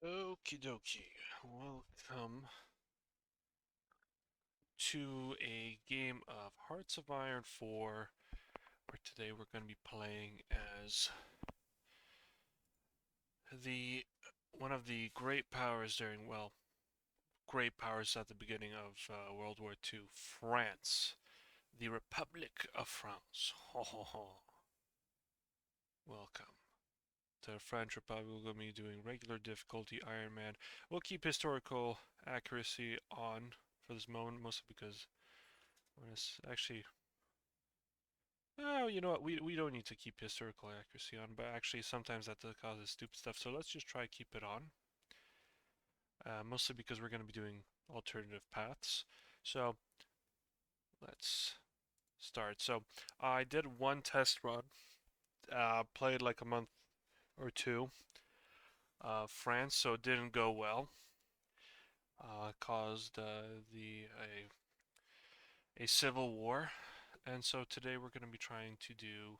Okie dokie. Welcome to a game of Hearts of Iron 4, where today we're going to be playing as the one of the great powers great powers at the beginning of World War II, France, the Republic of France. Ho ho ho. Welcome to the French Republic. We're going to be doing regular difficulty Iron Man. We'll keep historical accuracy on for this moment, mostly because we're going to actually. Oh, you know what? We don't need to keep historical accuracy on, but actually sometimes that causes stupid stuff. So let's just try keep it on. Mostly because we're going to be doing alternative paths. So let's start. So I did one test run, played like a month or two. France, so it didn't go well. Caused a civil war, and so today we're going to be trying to do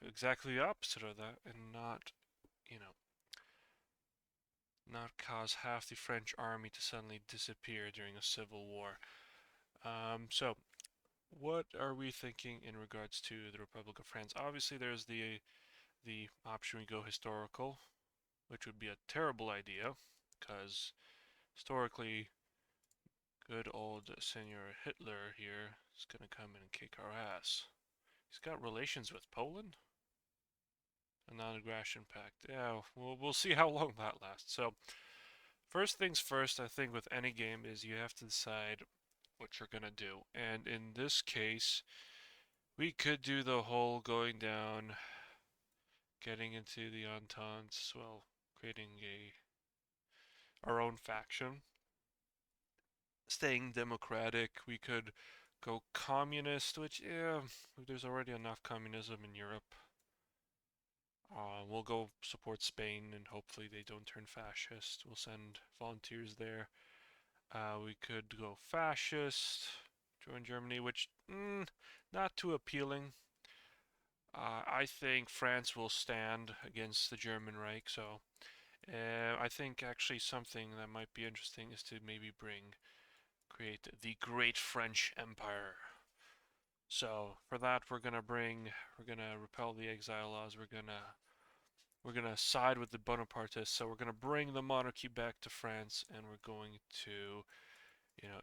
exactly the opposite of that, and you know, not cause half the French army to suddenly disappear during a civil war. So, what are we thinking in regards to the Republic of France? Obviously, there's the option we go historical, which would be a terrible idea, because historically, good old Senor Hitler here is gonna come in and kick our ass. He's got relations with Poland? A non-aggression pact. Yeah, we'll see how long that lasts. So, first things first, I think with any game is you have to decide what you're gonna do. And in this case, we could do the whole going down, getting into the Entente, well, creating a our own faction, staying democratic. We could go communist, which yeah, there's already enough communism in Europe. We'll go support Spain and hopefully they don't turn fascist. We'll send volunteers there. We could go fascist, join Germany, which not too appealing. I think France will stand against the German Reich, so I think actually something that might be interesting is to maybe create the Great French Empire. So for that, we're gonna repel the exile laws. We're gonna side with the Bonapartists. So we're gonna bring the monarchy back to France, and we're going to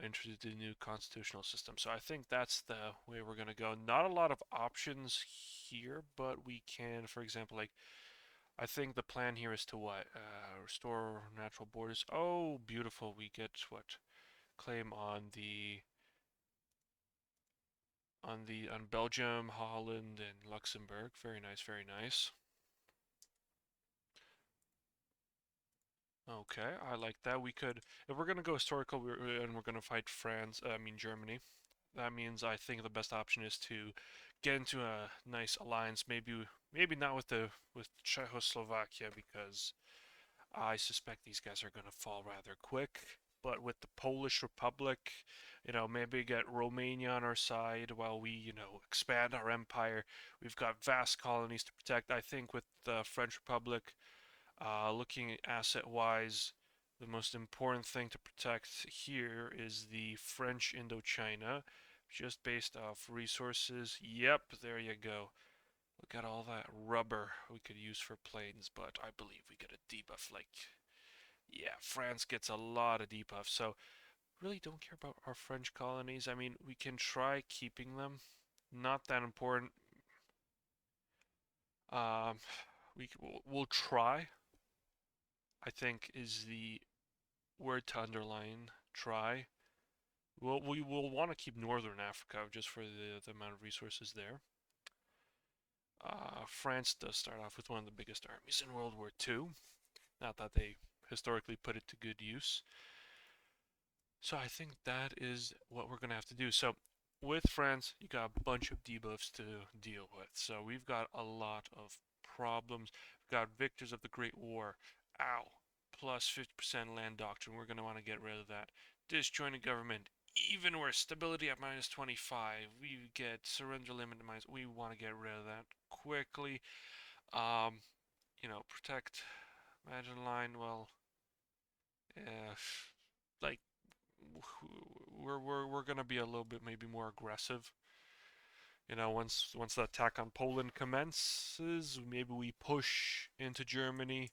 introduce the new constitutional system. So I think that's the way we're gonna go. Not a lot of options here, but we can, for example, like I think the plan here is to what? Restore natural borders. Oh, beautiful. We get what? Claim on Belgium, Holland, and Luxembourg. Very nice, very nice. Okay, I like that. We could, if we're gonna go historical, and we're gonna fight France, I mean Germany. That means I think the best option is to get into a nice alliance. Maybe not with Czechoslovakia because I suspect these guys are gonna fall rather quick. But with the Polish Republic, maybe get Romania on our side while we, expand our empire. We've got vast colonies to protect. I think with the French Republic, looking asset-wise, the most important thing to protect here is the French Indochina, just based off resources. Yep, there you go. Look at all that rubber we could use for planes, but I believe we get a debuff. Like, yeah, France gets a lot of debuffs, so really don't care about our French colonies. I mean, we can try keeping them. Not that important. Um, we'll try. I think is the word to underline. Try. We will want to keep Northern Africa just for the amount of resources there. France does start off with one of the biggest armies in World War II. Not that they historically put it to good use. So I think that is what we're going to have to do. So with France, you got a bunch of debuffs to deal with. So we've got a lot of problems. We've got Victors of the Great War. Ow. Plus 50% land doctrine. We're going to want to get rid of that. Disjointed government. Even worse. Stability at minus 25. We get surrender limit at minus. We want to get rid of that quickly. Protect Imagine line, well, uh, like we're gonna be a little bit maybe more aggressive. You know, once the attack on Poland commences, maybe we push into Germany.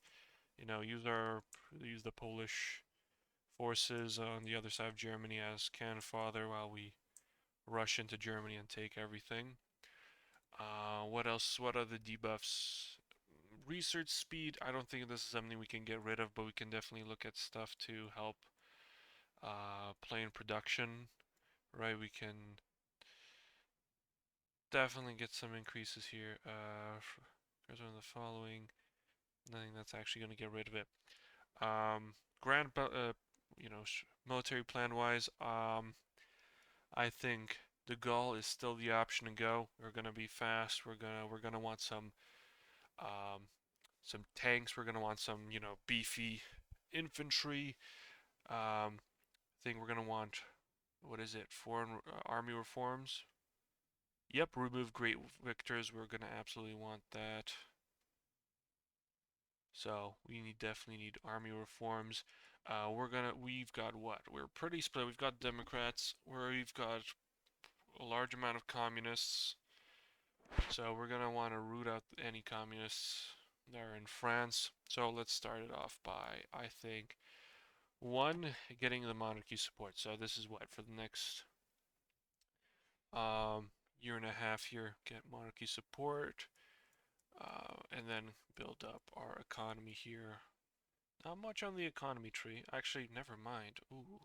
You know, use the Polish forces on the other side of Germany as cannon fodder while we rush into Germany and take everything. What else? What are the debuffs? Research speed. I don't think this is something we can get rid of, but we can definitely look at stuff to help plane production. Right? We can definitely get some increases here. Here's one of the following. Nothing that's actually going to get rid of it. Grand, you know, military plan wise, I think the Gull is still the option to go. We're gonna be fast. We're gonna want um, some tanks. We're gonna want some, you know, beefy infantry. I think we're gonna want, what is it? Foreign army reforms. Yep, remove great victors. We're gonna absolutely want that. So definitely need army reforms. We've got what? We're pretty split. We've got Democrats, we've got a large amount of communists. So we're gonna want to root out any communists that are in France. So let's start it off by, I think, one, getting the monarchy support. So this is what, for the next year and a half here, get monarchy support, and then build up our economy here. Not much on the economy tree. Actually, never mind. Ooh.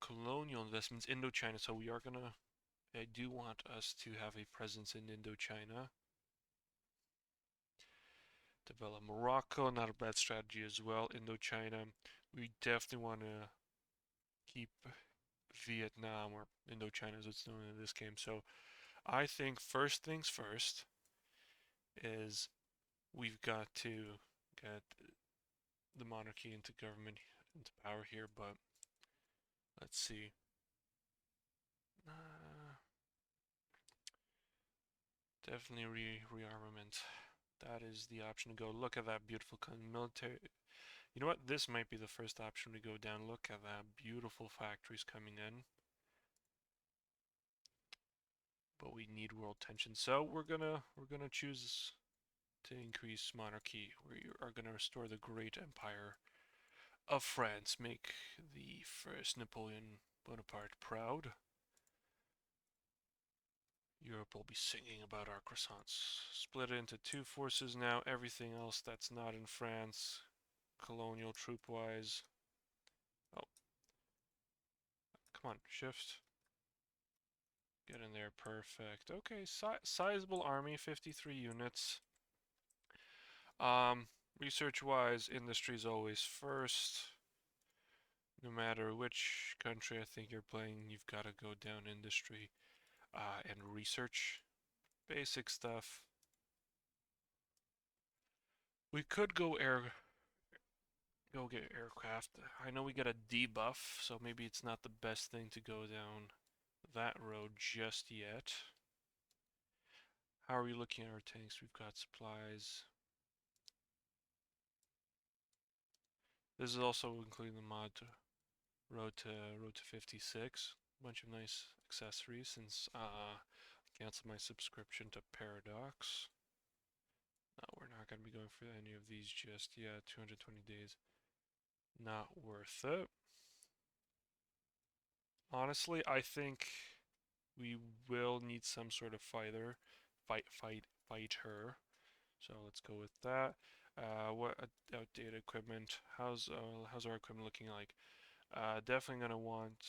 Colonial investments, Indochina. So we are gonna. I do want us to have a presence in Indochina. Develop Morocco, not a bad strategy as well. Indochina. We definitely want to keep Vietnam, or Indochina as it's known in this game. So I think first things first is we've got to get the monarchy into government, into power here, but let's see. Uh, Definitely rearmament. That is the option to go. Look at that beautiful military. You know what? This might be the first option to go down. Look at that beautiful factories coming in. But we need world tension, so we're gonna choose to increase monarchy. We are gonna restore the great empire of France, make the first Napoleon Bonaparte proud. Europe will be singing about our croissants. Split it into two forces now. Everything else that's not in France, colonial troop-wise. Oh, come on, shift. Get in there, perfect. Okay, sizable army, 53 units. Research-wise, industry's always first. No matter which country I think you're playing, you've got to go down industry and research. Basic stuff. We could go get aircraft. I know we get a debuff, so maybe it's not the best thing to go down that road just yet. How are we looking at our tanks? We've got supplies. This is also including the mod to road to 56. A bunch of nice accessories since I canceled my subscription to Paradox. No, we're not going to be going for any of these just yet. 220 days. Not worth it. Honestly, I think we will need some sort of fighter. Fighter. So let's go with that. What outdated equipment? How's our equipment looking like? Definitely gonna want.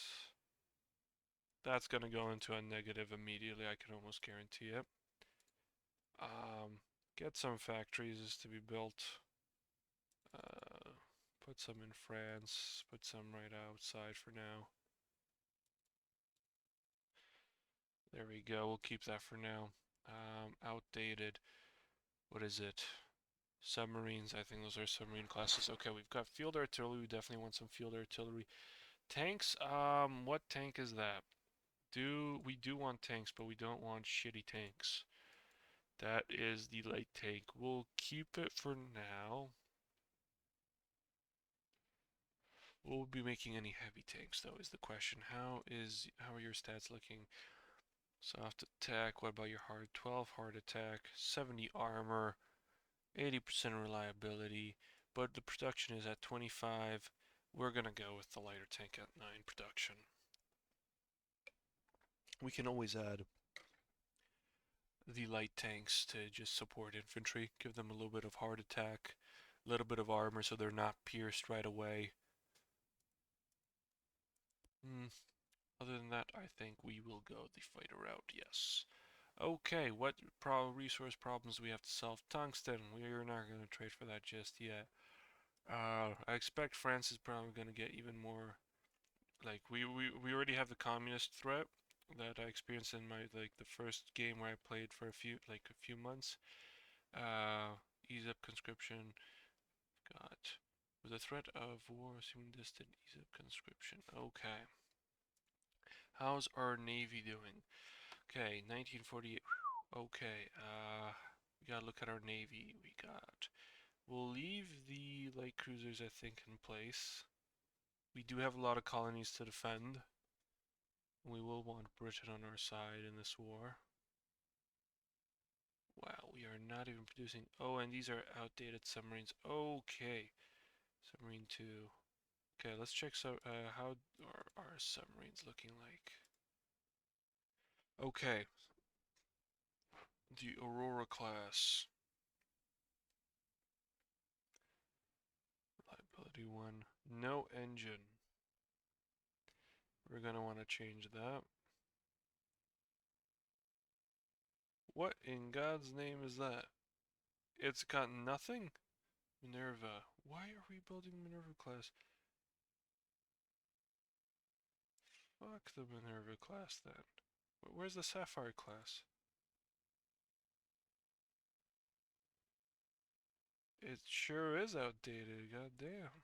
That's gonna go into a negative immediately. I can almost guarantee it. Get some factories to be built. Put some in France. Put some right outside for now. There we go. We'll keep that for now. Outdated. What is it? Submarines. I think those are submarine classes. Okay, we've got field artillery. We definitely want some field artillery. Tanks. What tank is that? We do want tanks, but we don't want shitty tanks. That is the light tank. We'll keep it for now. Will we be making any heavy tanks though is the question. How are your stats looking? Soft attack, what about your hard? 12 hard attack, 70 armor, 80% reliability, but the production is at 25. We're gonna go with the lighter tank at 9 production. We can always add the light tanks to just support infantry, give them a little bit of hard attack, a little bit of armor so they're not pierced right away. Other than that, I think we will go the fighter route, yes. Okay, what resource problems do we have to solve? Tungsten, we're not going to trade for that just yet. I expect France is probably going to get even more, like, we already have the communist threat that I experienced in my, like, the first game where I played for a few months. Ease up conscription, got, with the threat of war seeming distant, ease up conscription, okay. How's our navy doing? Okay, 1948. Okay, we gotta look at our navy. We'll leave the light cruisers, I think, in place. We do have a lot of colonies to defend. We will want Britain on our side in this war. Wow, we are not even producing. Oh, and these are outdated submarines. Okay, submarine 2. Okay, let's check. So, how are our submarines looking like? Okay, the Aurora class. Liability 1. No engine. We're going to want to change that. What in God's name is that? It's got nothing? Minerva. Why are we building Minerva class? Fuck the Minerva class then. Where's the Sapphire class? It sure is outdated, god damn.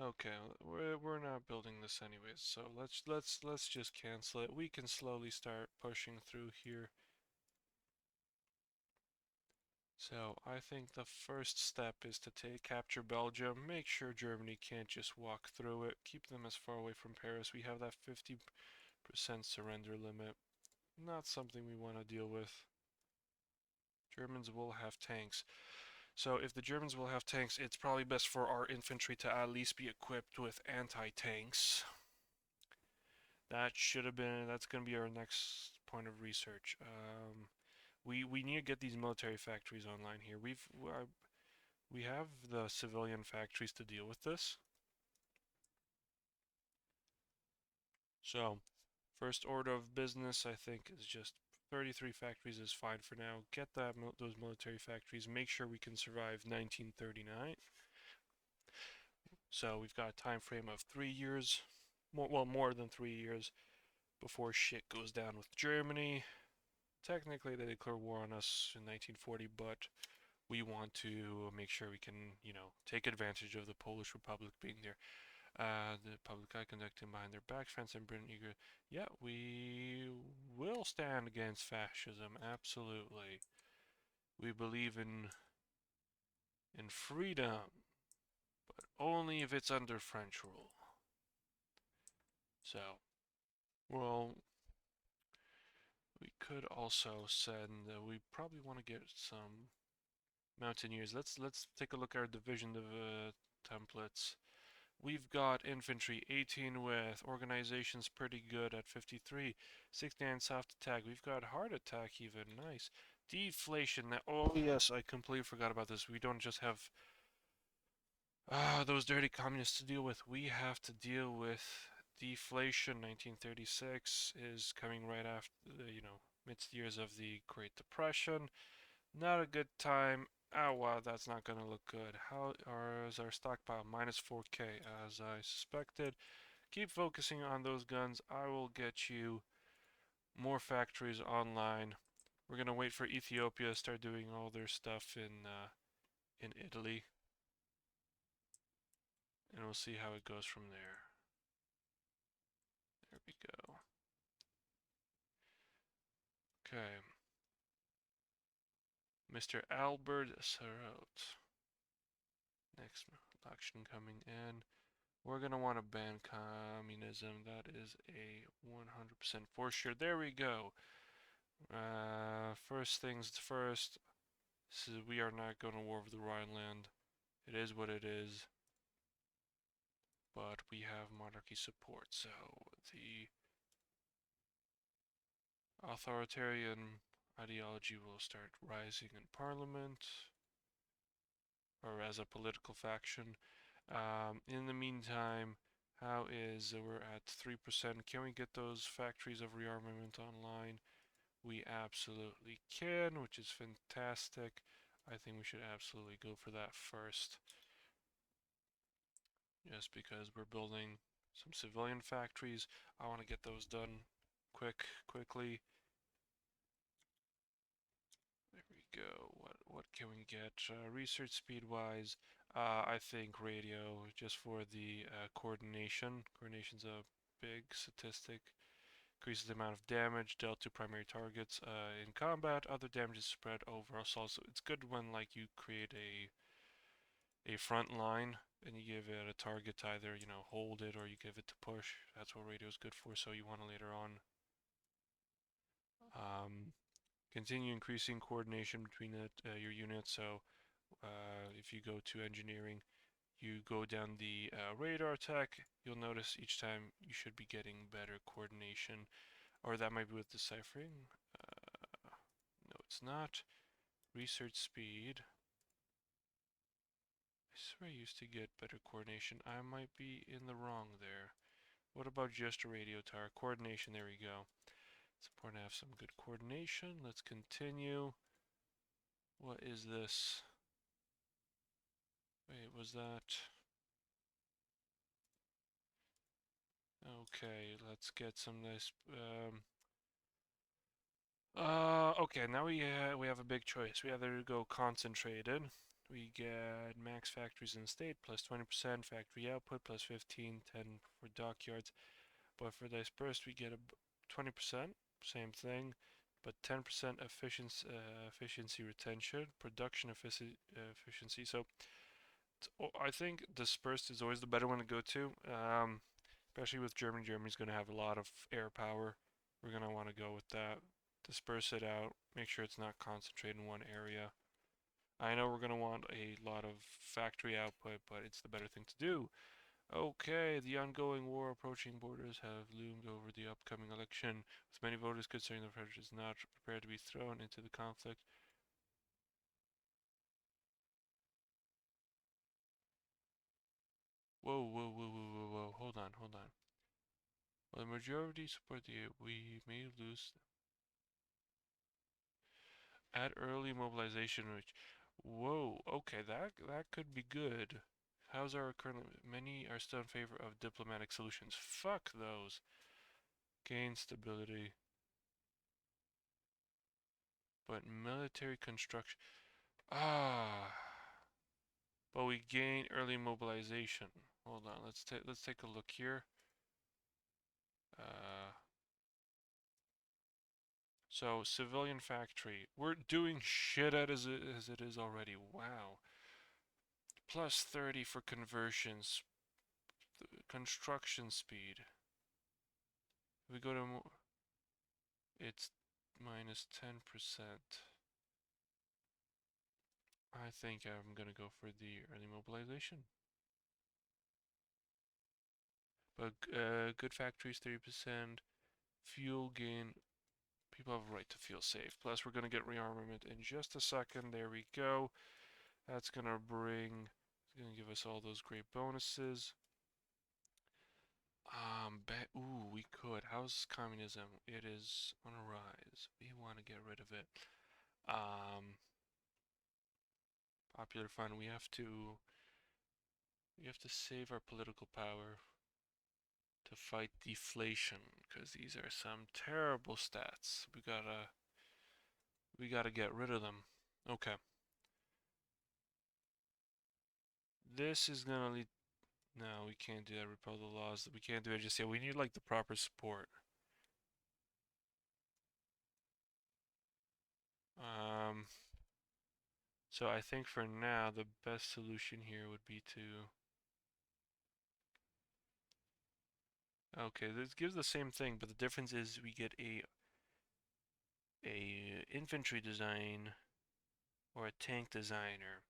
Okay, we're not building this anyways, so let's just cancel it. We can slowly start pushing through here. So I think the first step is to capture Belgium, make sure Germany can't just walk through it, keep them as far away from Paris. We have that 50% surrender limit. Not something we want to deal with. Germans will have tanks. So if the Germans will have tanks, it's probably best for our infantry to at least be equipped with anti-tanks. That's going to be our next point of research. We need to get these military factories online here. We have the civilian factories to deal with this. So, first order of business, I think, is just 33 factories is fine for now. Get those military factories. Make sure we can survive 1939. So we've got a time frame of 3 years, more than 3 years before shit goes down with Germany. Technically, they declare war on us in 1940, but we want to make sure we can, take advantage of the Polish Republic being there. The public eye conducting behind their backs, France and Britain eager. Yeah, we will stand against fascism, absolutely. We believe in freedom, but only if it's under French rule. So, well, we could also send. We probably want to get some mountaineers. Let's take a look at our division of templates. We've got infantry 18 with organizations pretty good at 53, 69 soft attack. We've got hard attack even, nice. Deflation. Oh yes, I completely forgot about this. We don't just have those dirty communists to deal with. We have to deal with deflation. 1936 is coming right after the, midst years of the Great Depression. Not a good time. Oh wow, that's not gonna look good. Is our stockpile? Minus 4k, as I suspected. Keep focusing on those guns. I will get you more factories online. We're gonna wait for Ethiopia to start doing all their stuff in Italy. and we'll see how it goes from there. There we go. Okay. Mr. Albert Sarraute. Next election coming in. We're going to want to ban communism. That is a 100% for sure. There we go. First things first. We are not going to war with the Rhineland. It is what it is. But we have monarchy support. So the authoritarian ideology will start rising in parliament, or as a political faction. In the meantime, how is we're at 3%? Can we get those factories of rearmament online? We absolutely can, which is fantastic. I think we should absolutely go for that first, just because we're building some civilian factories. I want to get those done quickly. There we go. What can we get? Research speed wise, I think radio, just for the coordination. Coordination's a big statistic. Increases the amount of damage dealt to primary targets in combat. Other damage is spread over assault. So it's good when like you create a front line and you give it a target to either, you know, hold it or you give it to push. That's what radio is good for. So you want to later on continue increasing coordination between your units. So if you go to engineering, you go down the radar tech, you'll notice each time you should be getting better coordination. Or that might be with deciphering. No, it's not. Research speed. I swear I used to get better coordination. I might be in the wrong there. What about just a radio tower? Coordination, there we go. It's important to have some good coordination. Let's continue. What is this? Wait, was that... Okay, let's get some nice... okay, now we have a big choice. We either go concentrated. We get max factories in the state, plus 20% factory output, plus 15, 10 for dockyards. But for dispersed, we get a 20%, same thing, but 10% efficiency retention, production efficiency. So I think dispersed is always the better one to go to, especially with Germany. Germany's going to have a lot of air power. We're going to want to go with that. Disperse it out, make sure it's not concentrated in one area. I know we're going to want a lot of factory output, but it's the better thing to do. Okay, the ongoing war approaching borders have loomed over the upcoming election, with many voters considering the French is not prepared to be thrown into the conflict. Whoa, hold on. While the majority support we may lose at early mobilization reach. Whoa, okay, that could be good. How's our current... Many are still in favor of diplomatic solutions. Fuck those. Gain stability. But military construction... Ah... But we gain early mobilization. Hold on, let's take a look here. So civilian factory. We're doing shit as it is already. Wow. Plus 30 for conversions. Construction speed. We go to more, it's minus 10%. I think I'm gonna go for the early mobilization. But good factories 30%. Fuel gain. People have a right to feel safe. Plus we're gonna get rearmament in just a second. There we go. That's gonna give us all those great bonuses. Ooh, we could. How's communism? It is on a rise. We want to get rid of it. Popular fund. We have to save our political power to fight deflation, because these are some terrible stats. We gotta get rid of them. Okay. This is gonna lead. No, we can't do that. Repel the laws. We can't do it just yet. We need like the proper support. Um, so I think for now the best solution here would be to. Okay, this gives the same thing, but the difference is we get a infantry design or a tank designer.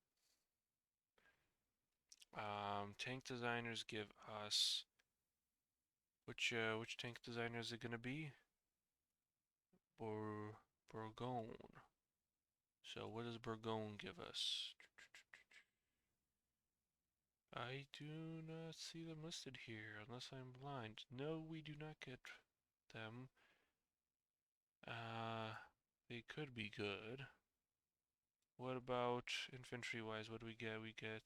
Tank designers give us which tank designer is it gonna be? Bourgogne. So what does Bourgogne give us? I do not see them listed here unless I'm blind. No, we do not get them. Uh, they could be good. What about infantry-wise? What do we get? We get.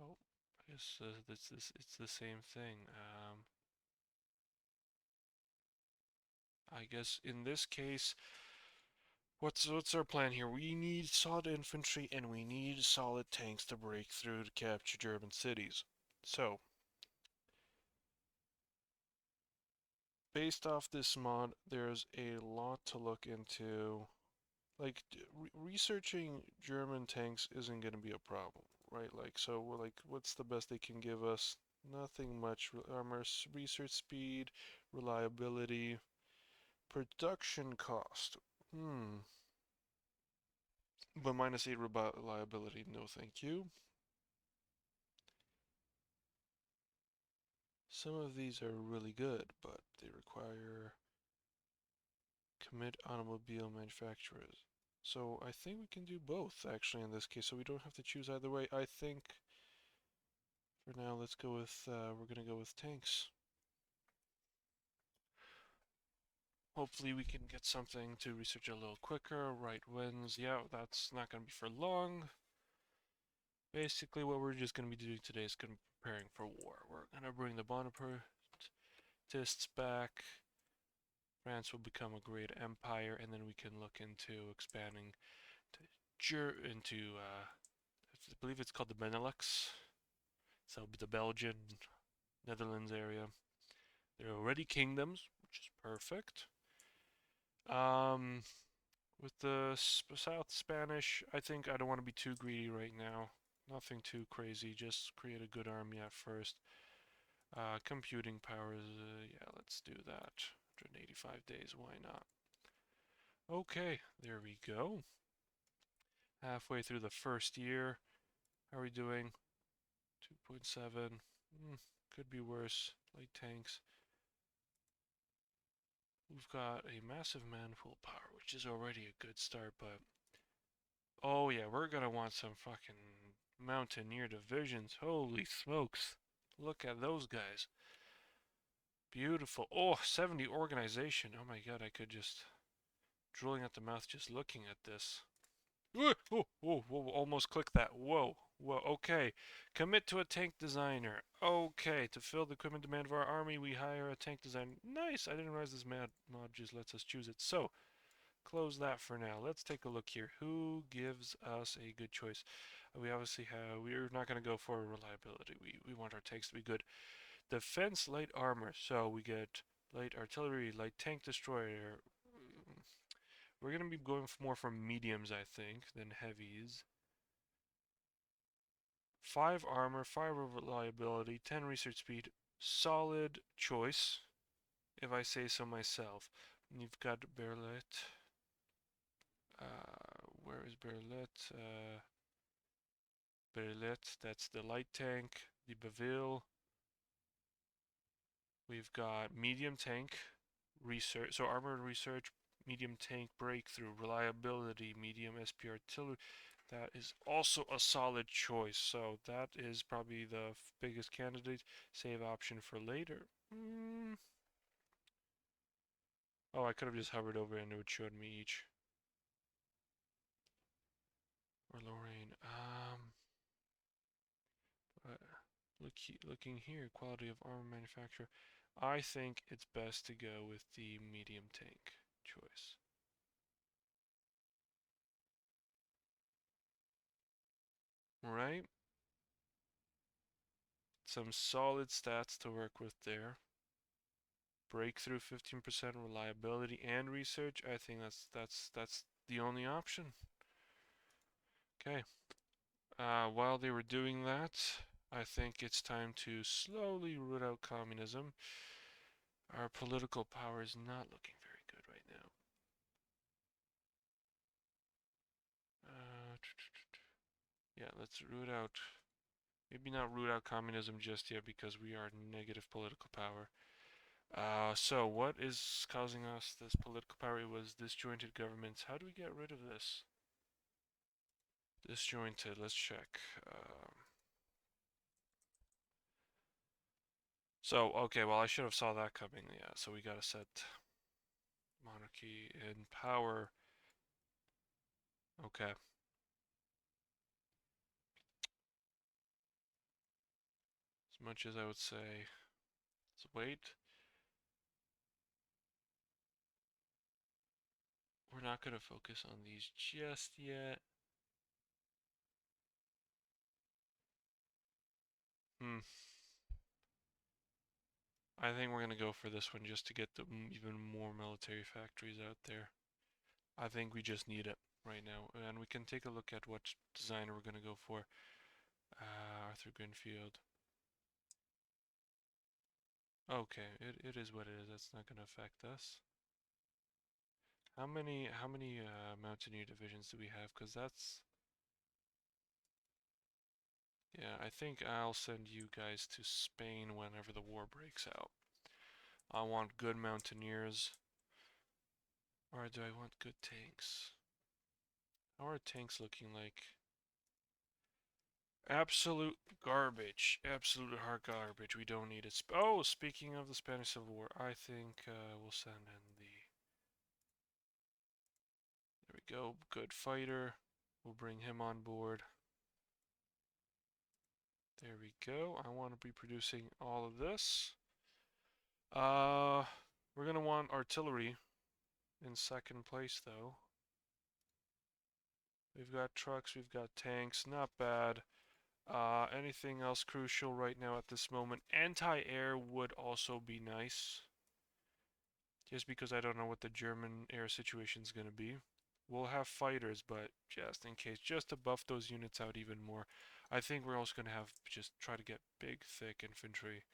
Oh, I guess it's the same thing. I guess in this case, what's our plan here? We need solid infantry and we need solid tanks to break through to capture German cities. So, based off this mod, there's a lot to look into. Like, researching German tanks isn't going to be a problem, right? Like, so we're like, what's the best they can give us? Nothing much. Armor research speed, reliability, production cost. But -8 reliability, no thank you. Some of these are really good, but they require commit automobile manufacturers. So I think we can do both actually in this case, so we don't have to choose either way. I think for now let's go with we're gonna go with tanks. Hopefully we can get something to research a little quicker. Right wins, yeah, that's not gonna be for long. Basically what we're just gonna be doing today is gonna be preparing for war. We're gonna bring the Bonapartists back. France will become a great empire, and then we can look into expanding into I believe it's called the Benelux. So the Belgian, Netherlands area. They're already kingdoms, which is perfect. Um, with the South Spanish, I think I don't want to be too greedy right now. Nothing too crazy, just create a good army at first. Computing powers, yeah, let's do that. 185 days, why not? Okay, there we go. Halfway through the first year. How are we doing? 2.7. Could be worse. Light tanks. We've got a massive manpool power, which is already a good start, but... Oh yeah, we're gonna want some fucking mountaineer divisions. Holy smokes. Look at those guys. Beautiful. Oh, 70 organization. Oh my god, I could just... Drooling at the mouth just looking at this. Whoa, almost clicked that. Whoa, okay. Commit to a tank designer. Okay, to fill the equipment demand of our army, we hire a tank designer. Nice, I didn't realize this mod just lets us choose it. So, close that for now. Let's take a look here. Who gives us a good choice? We obviously have, we're not going to go for reliability. We want our tanks to be good. Defense, light armor. So, we get light artillery, light tank destroyer. We're going to be going more for mediums, I think, than heavies. 5 armor, 5 reliability, 10 research speed. Solid choice, if I say so myself. And you've got Berlet. Where is Berlet? Berlet, that's the light tank. The Baville. We've got medium tank, research. So armor and research, medium tank breakthrough, reliability, medium SP artillery. That is also a solid choice. So that is probably the biggest candidate. Save option for later. Oh, I could have just hovered over and it would show me each. Or Lorraine. Looking here, quality of armor manufacturer. I think it's best to go with the medium tank choice. Right? Some solid stats to work with there. Breakthrough 15% reliability and research. I think that's the only option. Okay. While they were doing that, I think it's time to slowly root out communism. Our political power is not looking very good right now. Yeah, let's root out. Maybe not root out communism just yet because we are negative political power. So what is causing us this political power? It was disjointed governments. How do we get rid of this? Disjointed, let's check. Okay, well, I should have saw that coming. Yeah, so we gotta set monarchy in power. Okay. As much as I would say, let's wait. We're not gonna focus on these just yet. Hmm. I think we're gonna go for this one just to get the even more military factories out there. I think we just need it right now, and we can take a look at what designer we're gonna go for. Arthur Greenfield. Okay, it is what it is. That's not gonna affect us. How many mountaineer divisions do we have? Because that's, yeah, I think I'll send you guys to Spain whenever the war breaks out. I want good mountaineers. Or do I want good tanks? How are tanks looking like? Absolute garbage. Absolute hard garbage. We don't need it. Oh, speaking of the Spanish Civil War, I think we'll send in the... There we go. Good fighter. We'll bring him on board. There we go. I want to be producing all of this. We're gonna want artillery in second place, though. We've got trucks, we've got tanks, not bad. Anything else crucial right now at this moment? Anti-air would also be nice. Just because I don't know what the German air situation is going to be. We'll have fighters, but just in case, just to buff those units out even more. I think we're also going to have just try to get big, thick infantry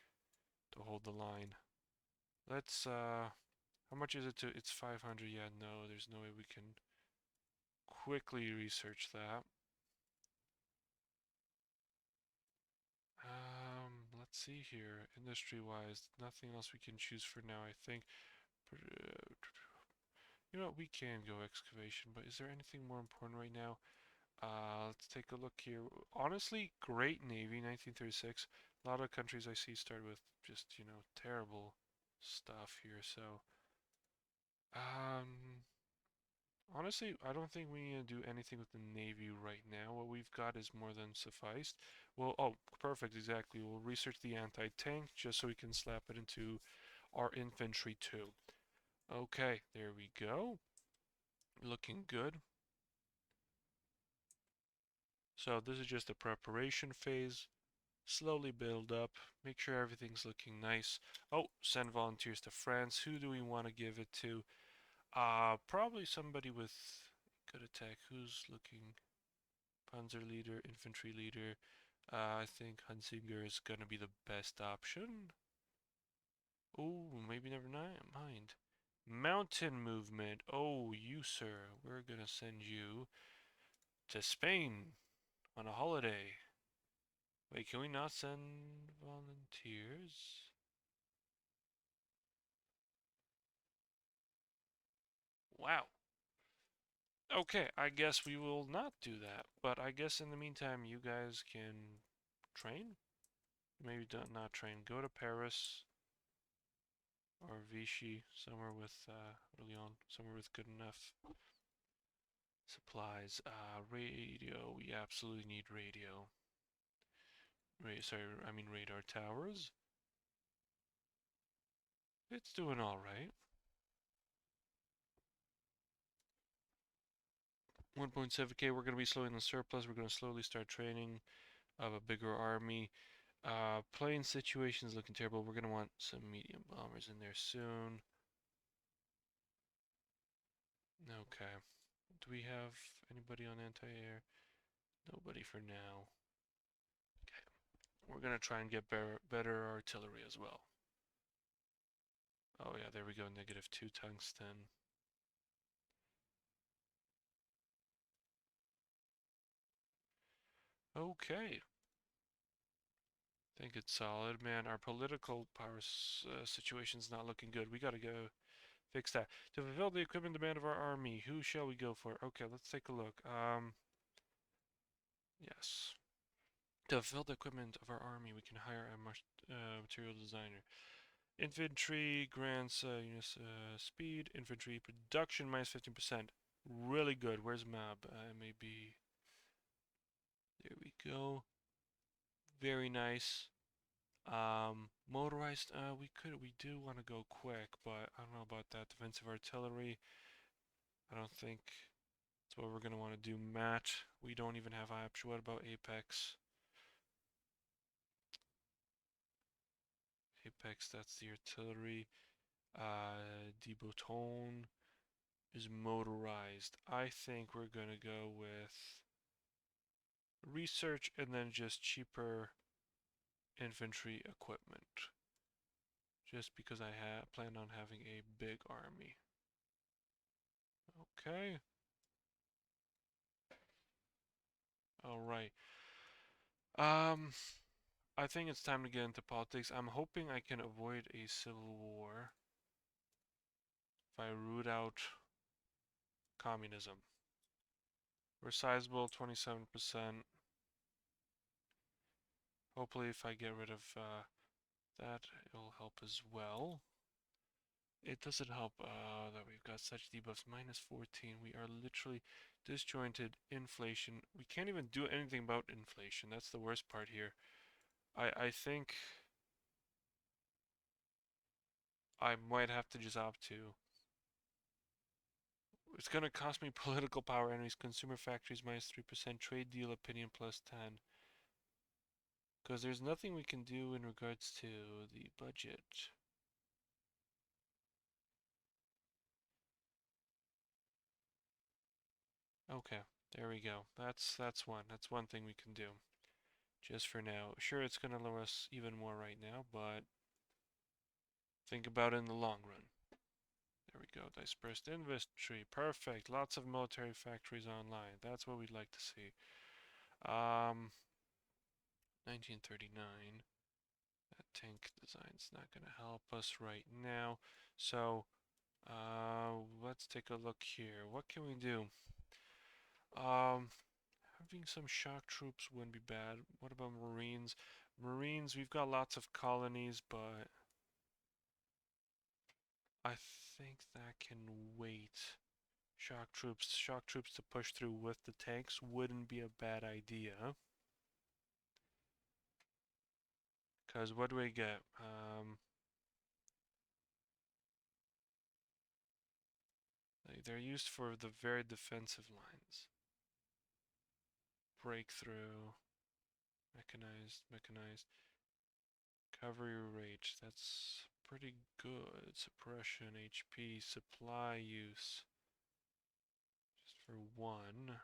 to hold the line. Let's, how much is it to, it's 500, yeah, no, there's no way we can quickly research that. Let's see here. Industry-wise, nothing else we can choose for now, I think. You know what, we can go excavation, but is there anything more important right now? Let's take a look here. Honestly, great Navy, 1936. A lot of countries I see start with just, you know, terrible stuff here, so... Honestly, I don't think we need to do anything with the Navy right now. What we've got is more than sufficed. Well, oh, perfect, exactly. We'll research the anti-tank just so we can slap it into our infantry too. Okay, there we go. Looking good. So this is just a preparation phase. Slowly build up. Make sure everything's looking nice. Oh, send volunteers to France. Who do we want to give it to? Probably somebody with good attack. Who's looking? Panzer leader, infantry leader. I think Hunsinger is gonna be the best option. Oh, maybe never mind. Mountain movement. Oh, you, sir. We're gonna send you to Spain on a holiday. Wait, can we not send volunteers? Wow. Okay, I guess we will not do that. But I guess in the meantime, you guys can train? Maybe don't not train. Go to Paris or Vichy, somewhere with Lyon, somewhere with good enough supplies. Radio. We absolutely need radio. Sorry, I mean radar towers. It's doing all right. 1.7k. We're going to be slowly in the surplus. We're going to slowly start training of a bigger army. Plane situation's looking terrible. We're gonna want some medium bombers in there soon. Okay. Do we have anybody on anti-air? Nobody for now. Okay. We're gonna try and get better artillery as well. Oh yeah, there we go. -2 tungsten. Okay. Think it's solid, man. Our political power situation's not looking good. We gotta go fix that. To fulfill the equipment demand of our army, who shall we go for? Okay, let's take a look. Yes. To fulfill the equipment of our army, we can hire a material designer. Infantry grants units speed. Infantry production minus 15%. Really good. Where's MAB? MAB. There we go. Very nice. Motorized, we do want to go quick, but I don't know about that. Defensive artillery, I don't think that's what we're going to want to do. Mat, we don't even have option. What about Apex? Apex, that's the artillery. De Bouton is motorized. I think we're going to go with research and then just cheaper infantry equipment. Just because I plan on having a big army. Okay. All right. Um, I think it's time to get into politics. I'm hoping I can avoid a civil war if I root out communism. We're sizable, 27%. Hopefully, if I get rid of that, it'll help as well. It doesn't help that we've got such debuffs. -14. We are literally disjointed. Inflation. We can't even do anything about inflation. That's the worst part here. I think I might have to just opt to. It's going to cost me political power enemies, consumer factories -3%, trade deal opinion +10. Because there's nothing we can do in regards to the budget. Okay, there we go. That's one. That's one thing we can do. Just for now. Sure, it's going to lower us even more right now, but think about it in the long run. There we go. Dispersed industry. Perfect. Lots of military factories online. That's what we'd like to see. 1939. That tank design's not going to help us right now. So, let's take a look here. What can we do? Having some shock troops wouldn't be bad. What about Marines? Marines, we've got lots of colonies, but I think that can wait. Shock troops to push through with the tanks wouldn't be a bad idea. Because what do we get? They're used for the very defensive lines. Breakthrough, mechanized. Cavalry rate, that's pretty good. Suppression, HP, supply use. Just for one.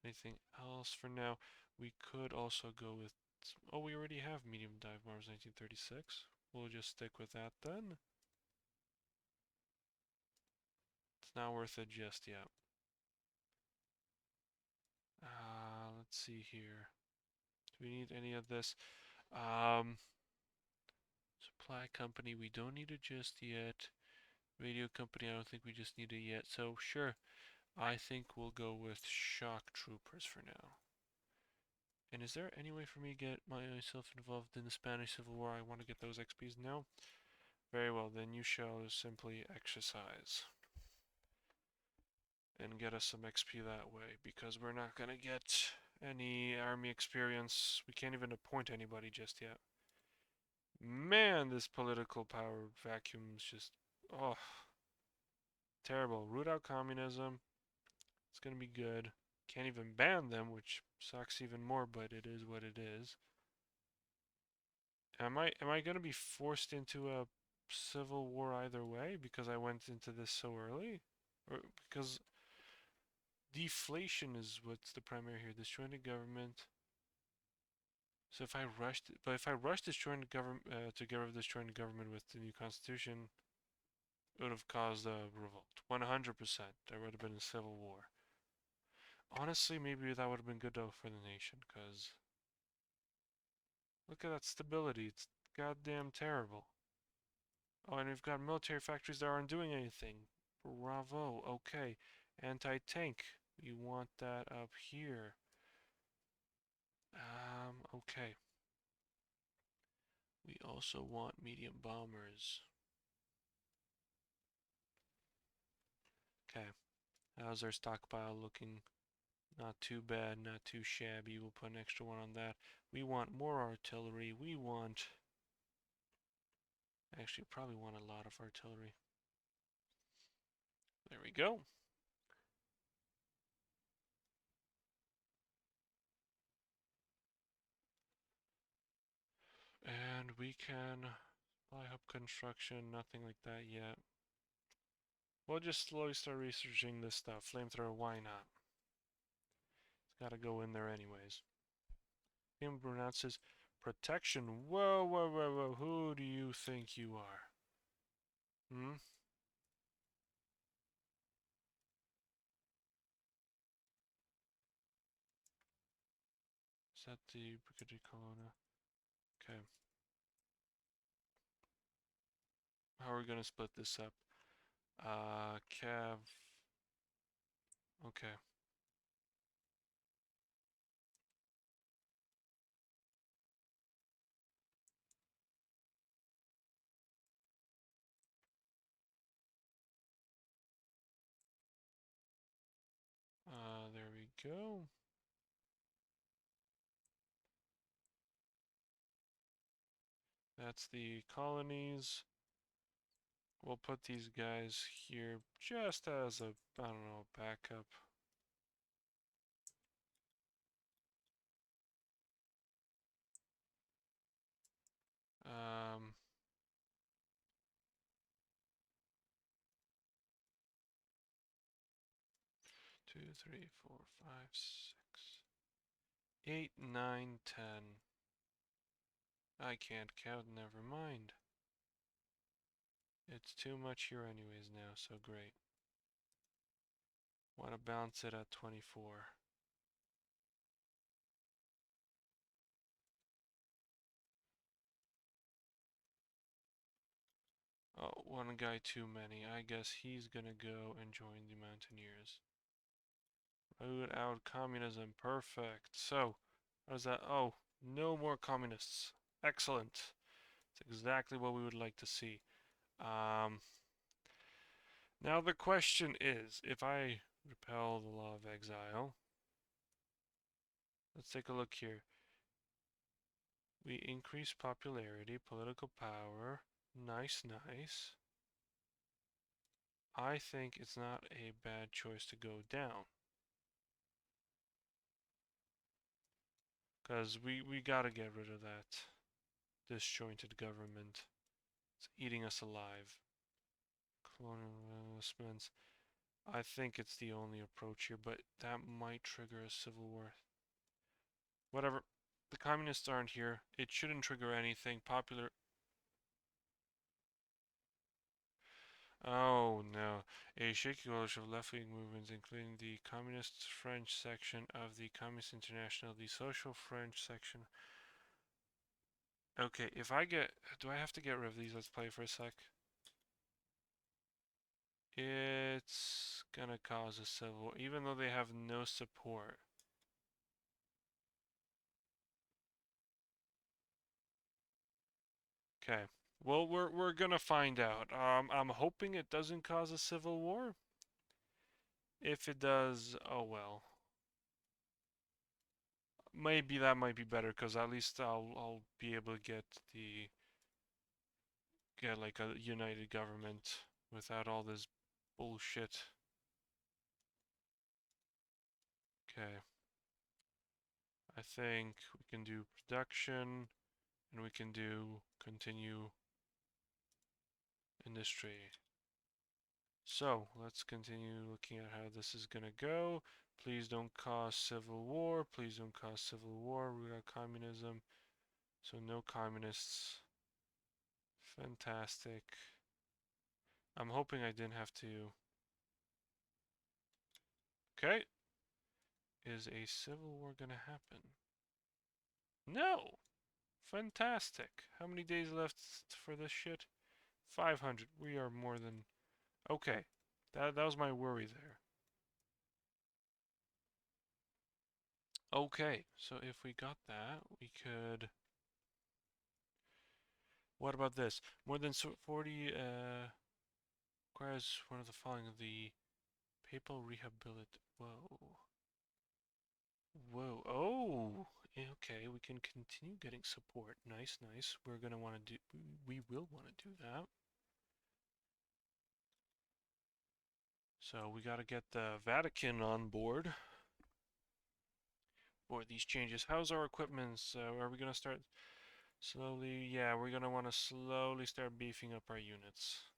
Anything else for now? We could also go with... Oh, we already have medium dive bombers 1936. We'll just stick with that then. It's not worth it just yet. Let's see here. Do we need any of this? Supply company, we don't need it just yet. Radio company, I don't think we just need it yet. So sure, I think we'll go with shock troopers for now. And is there any way for me to get myself involved in the Spanish Civil War? I want to get those XPs now. Very well, then you shall simply exercise. And get us some XP that way, because we're not gonna get any army experience. We can't even appoint anybody just yet. Man, this political power vacuum is just, oh, terrible. Root out communism. It's gonna be good. Can't even ban them, which sucks even more, but it is what it is. Am I gonna be forced into a civil war either way because I went into this so early? Or because deflation is what's the primary here, destroying the government. So if I rushed, but if I rushed destroying the government to get rid of destroying the government with the new constitution, it would have caused a revolt. 100%. There would have been a civil war. Honestly, maybe that would have been good though for the nation, because look at that stability. It's goddamn terrible. Oh, and we've got military factories that aren't doing anything. Bravo. Okay. Anti-tank. We want that up here. Okay. We also want medium bombers. Okay. How's our stockpile looking? Not too bad, not too shabby. We'll put an extra one on that. We want more artillery. We want... Actually, probably want a lot of artillery. There we go. And we can buy up construction, nothing like that yet. We'll just slowly start researching this stuff. Flamethrower, why not? It's gotta go in there anyways. Him pronounces protection. Whoa, whoa, whoa, whoa. Who do you think you are? Hmm? Is that the Brigadier Colonna? Okay. How are we gonna split this up? Cav. Okay. There we go. That's the colonies. We'll put these guys here just as a, I don't know, backup. Um, 2, 3, 4, 5, 6, 8, 9, 10. I can't count, never mind. It's too much here anyways now, so great. Want to balance it at 24. Oh, one guy too many. I guess he's gonna go and join the Mountaineers. Root out communism. Perfect. So, what is that? Oh, no more communists. Excellent. It's exactly what we would like to see. Um, Now the question is, if I repel the law of exile, let's take a look here. We increase popularity, political power. Nice, nice. I think it's not a bad choice to go down. Because we gotta get rid of that disjointed government. It's eating us alive. Colonial investments. I think it's the only approach here, but that might trigger a civil war. Whatever. The communists aren't here. It shouldn't trigger anything. Popular. Oh no. A shaky coalition of left-wing movements, including the Communist French section of the Communist International, the Social French section. Okay, if I get... Do I have to get rid of these? Let's play for a sec. It's gonna cause a civil war, even though they have no support. Okay. Well, we're gonna find out. I'm hoping it doesn't cause a civil war. If it does, oh well. Maybe that might be better, because at least I'll be able to get like a united government without all this bullshit. Okay. I think we can do production, and we can do continue industry. So, let's continue looking at how this is gonna go. Please don't cause civil war. Please don't cause civil war. We got communism. So no communists. Fantastic. I'm hoping I didn't have to... Okay. Is a civil war gonna happen? No! Fantastic. How many days left for this shit? 500. We are more than... Okay. That was my worry there. Okay, so if we got that, we could... What about this? More than 40 requires one of the following of the papal rehabilit... Whoa. Whoa. Oh! Okay, we can continue getting support. Nice, nice. We're gonna want to do... We will want to do that. So we gotta get the Vatican on board for these changes. How's our equipment? Are we gonna start slowly? Yeah, we're gonna want to slowly start beefing up our units.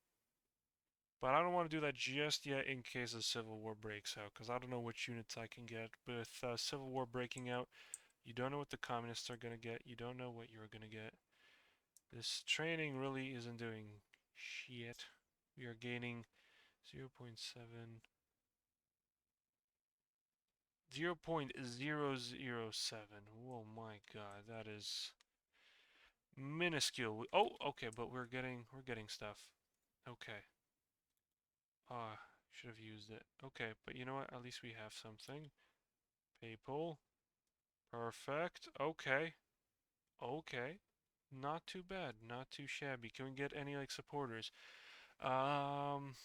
But I don't want to do that just yet in case a civil war breaks out, because I don't know which units I can get. With civil war breaking out, you don't know what the communists are gonna get. You don't know what you're gonna get. This training really isn't doing shit. We are gaining 0.7 0.007. Oh my god, that is minuscule. Oh, okay, but we're getting stuff. Okay. Ah, should have used it. Okay, but you know what? At least we have something. Papal. Perfect. Okay. Okay. Not too bad. Not too shabby. Can we get any like supporters? Um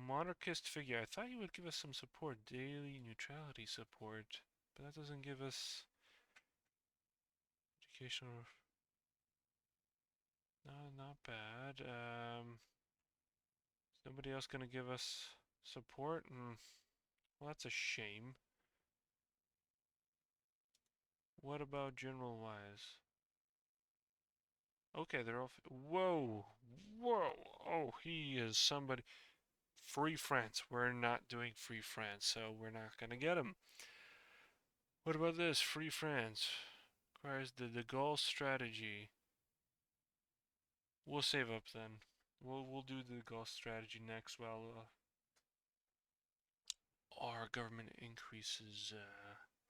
Monarchist figure. I thought you would give us some support. Daily neutrality support. But that doesn't give us educational. No, not bad. Is nobody else gonna give us support? Well, that's a shame. What about general wise? Okay, they're all. Whoa! Whoa! Oh, he is somebody. Free France. We're not doing Free France, so we're not gonna get him. What about this? Free France. Requires the De Gaulle strategy. We'll save up then. We'll do the De Gaulle strategy next while our government increases,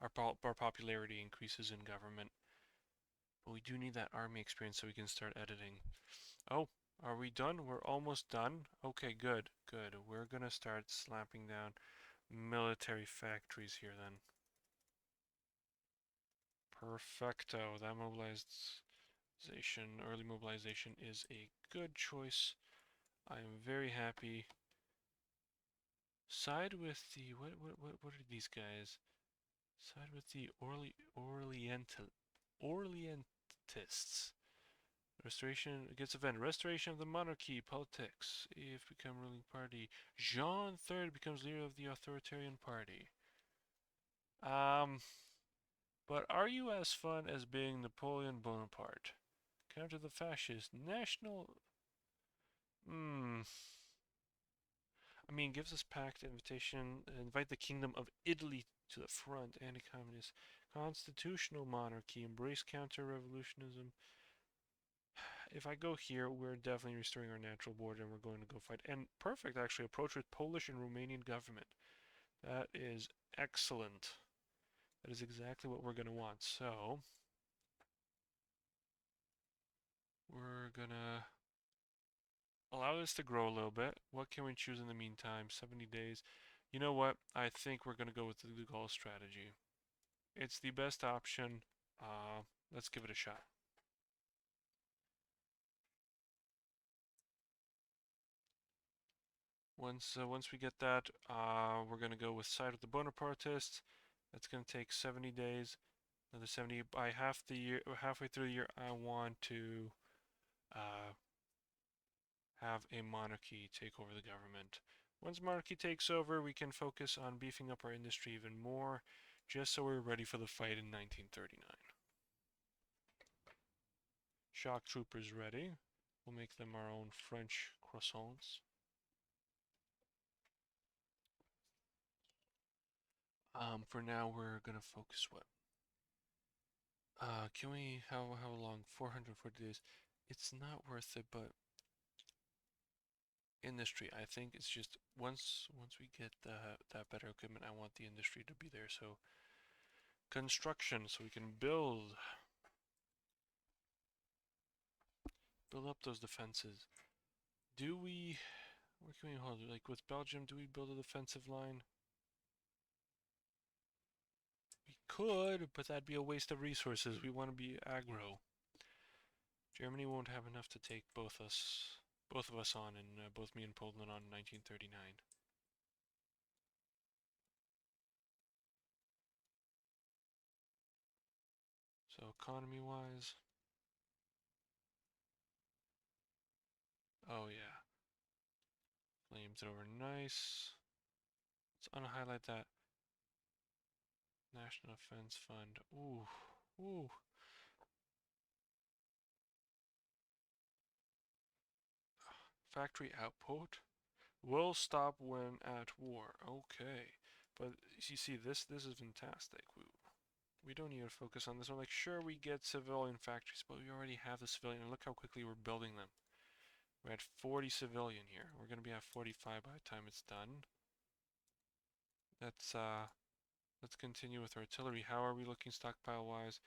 our popularity increases in government. But we do need that army experience so we can start editing. Oh, are we done? We're almost done? Okay, good, good. We're gonna start slapping down military factories here then. Perfecto. That mobilization, early mobilization is a good choice. I am very happy. Side with the what are these guys? Side with the Orientists. Restoration gets event. Restoration of the monarchy. Politics. If become ruling party. Jean III becomes leader of the authoritarian party. But are you as fun as being Napoleon Bonaparte? Counter the fascist. National. I mean, gives us pact invitation. Invite the kingdom of Italy to the front. Anti-communist. Constitutional monarchy. Embrace counter-revolutionism. If I go here, we're definitely restoring our natural border and we're going to go fight. And perfect, actually. Approach with Polish and Romanian government. That is excellent. That is exactly what we're going to want. So, we're going to allow this to grow a little bit. What can we choose in the meantime? 70 days. You know what? I think we're going to go with the De Gaulle strategy. It's the best option. Let's give it a shot. Once we get that, we're going to go with side with the Bonapartists. That's going to take 70 days. Another 70 by halfway through the year. I want to have a monarchy take over the government. Once monarchy takes over, we can focus on beefing up our industry even more, just so we're ready for the fight in 1939. Shock troopers ready. We'll make them our own French croissants. For now, we're gonna focus what? Can we, how long? 440 days. It's not worth it, but industry, I think it's just once we get that better equipment, I want the industry to be there. So construction, so we can build up those defenses. Do we, where can we hold it? Like with Belgium, do we build a defensive line? We could, but that'd be a waste of resources. We want to be aggro. Germany won't have enough to take both of us on, and both me and Poland on in 1939. So economy-wise, oh yeah, flames over nice. Let's unhighlight that. National Defense Fund. Ooh, ooh. Factory output will stop when at war. Okay, but you see, this is fantastic. We don't need to focus on this one. Like, sure, we get civilian factories, but we already have the civilian. And look how quickly we're building them. We're at 40 civilian here. We're gonna be at 45 by the time it's done. Let's continue with artillery. How are we looking stockpile wise?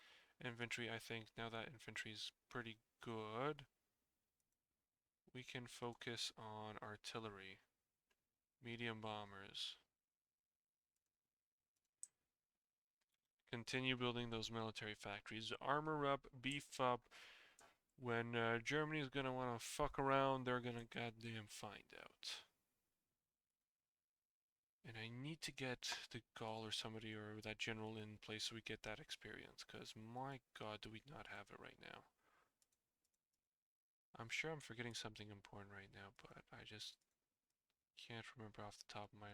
Infantry, I think now that infantry is pretty good, we can focus on artillery. Medium bombers. Continue building those military factories. Armor up, beef up. When Germany's gonna wanna fuck around, they're gonna goddamn find out. And I need to get the Gaul or somebody or that general in place so we get that experience, because my god, do we not have it right now. I'm sure I'm forgetting something important right now, but I just can't remember off the top of my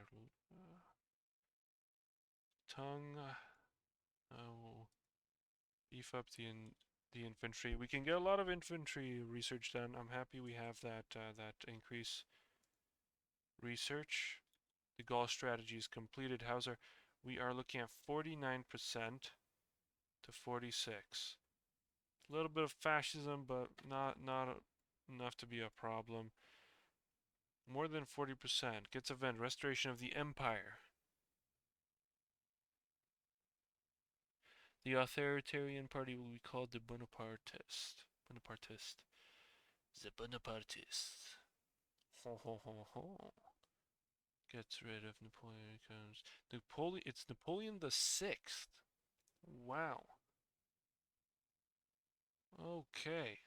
tongue. Oh, beef up the infantry. We can get a lot of infantry research done. I'm happy we have that increase research. The Gaul strategy is completed. We are looking at 49% to 46. A little bit of fascism, but not enough to be a problem. More than 40% gets event restoration of the empire. The authoritarian party will be called the Bonapartist. The Bonapartist. Ho ho ho ho. Gets rid of Napoleon comes. It's Napoleon the Sixth. Wow. Okay.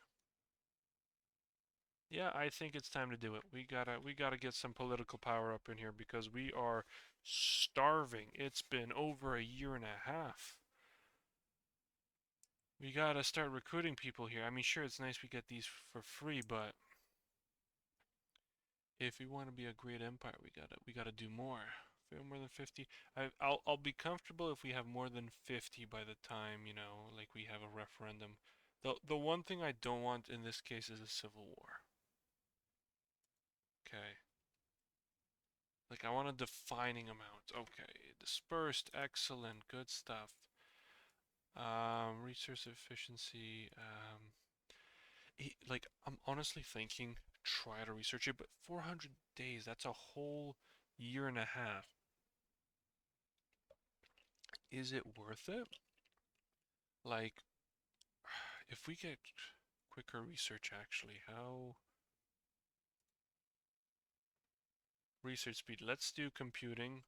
Yeah, I think it's time to do it. We gotta get some political power up in here because we are starving. It's been over a year and a half. We gotta start recruiting people here. I mean, sure, it's nice we get these for free, but if we want to be a great empire, we gotta do more. If we have more than 50, I'll be comfortable if we have more than 50 by the time, like we have a referendum. The one thing I don't want in this case is a civil war. Okay. Like I want a defining amount. Okay, dispersed, excellent, good stuff. Resource efficiency. Like I'm honestly thinking, try to research it, but 400 days, that's a whole year and a half. Is it worth it? Like, if we get quicker research, actually, how research speed? Let's do computing.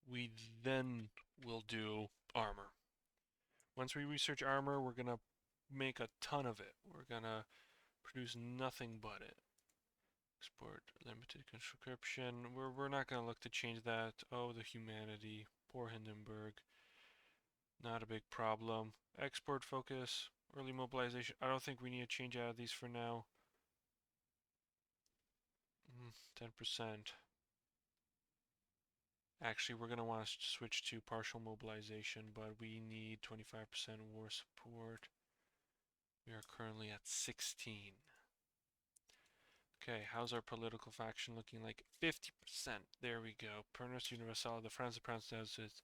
We then will do armor. Once we research armor, we're gonna make a ton of it. We're gonna produce nothing but it. Export limited conscription. We're not gonna look to change that. Oh, the humanity. Poor Hindenburg. Not a big problem. Export focus. Early mobilization. I don't think we need to change out of these for now. 10%. Actually, we're going to want to switch to partial mobilization, but we need 25% war support. We are currently at 16. Okay, how's our political faction looking like? 50%. There we go. Pernos Universal, the France does its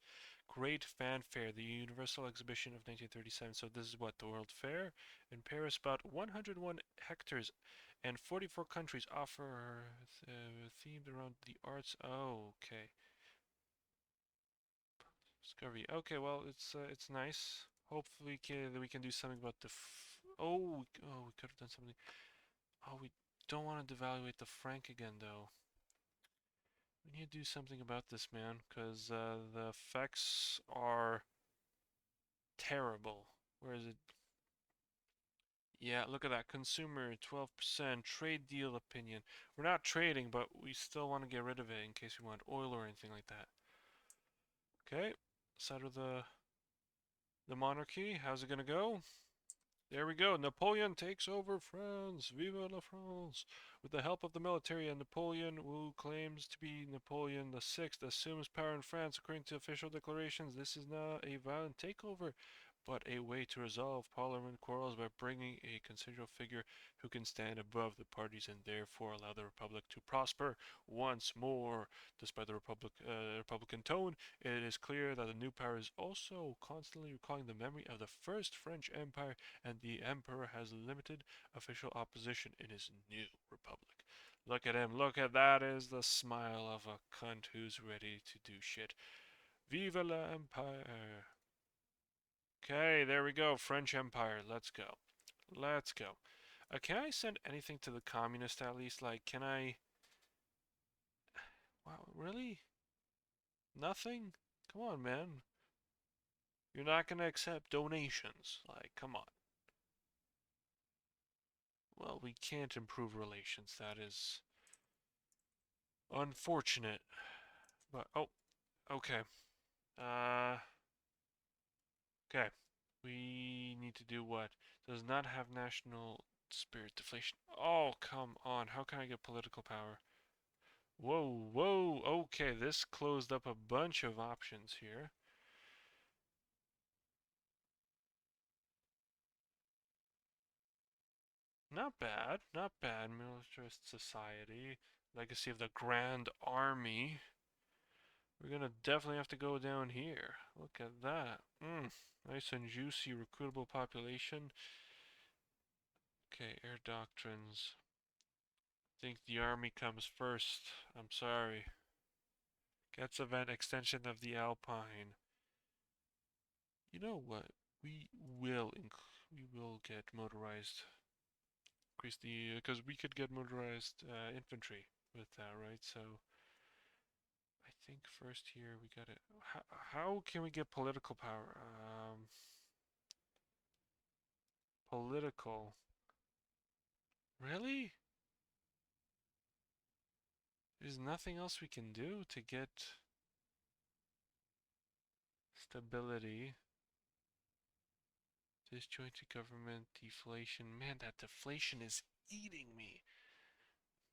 great fanfare, the Universal Exhibition of 1937. So this is what, the World Fair in Paris, about 101 hectares and 44 countries offer themed around the arts. Oh, okay. Discovery. Okay, well, it's nice. Hopefully we can do something about the oh, we could have done something. Oh, we don't want to devaluate the franc again, though. We need to do something about this, man, because the effects are terrible. Where is it? Yeah, look at that. Consumer, 12%. Trade deal opinion. We're not trading, but we still want to get rid of it in case we want oil or anything like that. Okay, side of the monarchy. How's it gonna go? There we go. Napoleon takes over France. Vive la France! With the help of the military and Napoleon, who claims to be Napoleon VI, assumes power in France. According to official declarations, this is not a violent takeover, but a way to resolve parliament quarrels by bringing a consensual figure who can stand above the parties and therefore allow the republic to prosper once more. Despite the Republican tone, it is clear that the new power is also constantly recalling the memory of the First French Empire, and the emperor has limited official opposition in his new republic. Look at him. Look at that is the smile of a cunt who's ready to do shit. Vive l'Empire! Okay, there we go. French Empire. Let's go. Let's go. Can I send anything to the communist at least? Like, can I... Wow, really? Nothing? Come on, man. You're not gonna accept donations. Like, come on. Well, we can't improve relations. That is unfortunate. But, oh, okay. Uh, okay. We need to do what? Does not have national spirit deflation. Oh, come on. How can I get political power? Whoa, whoa. Okay, this closed up a bunch of options here. Not bad, not bad. Militarist society. Legacy of the Grand Army. We're gonna definitely have to go down here. Look at that. Nice and juicy recruitable population. Okay, air doctrines. Think the army comes first. I'm sorry. Gets event extension of the Alpine. You know what? We we will get motorized. Increase the because we could get motorized infantry with that, right? So I think first here we got it. How can we get political power? Political. Really? There's nothing else we can do to get stability. Disjointed government, deflation. Man, that deflation is eating me.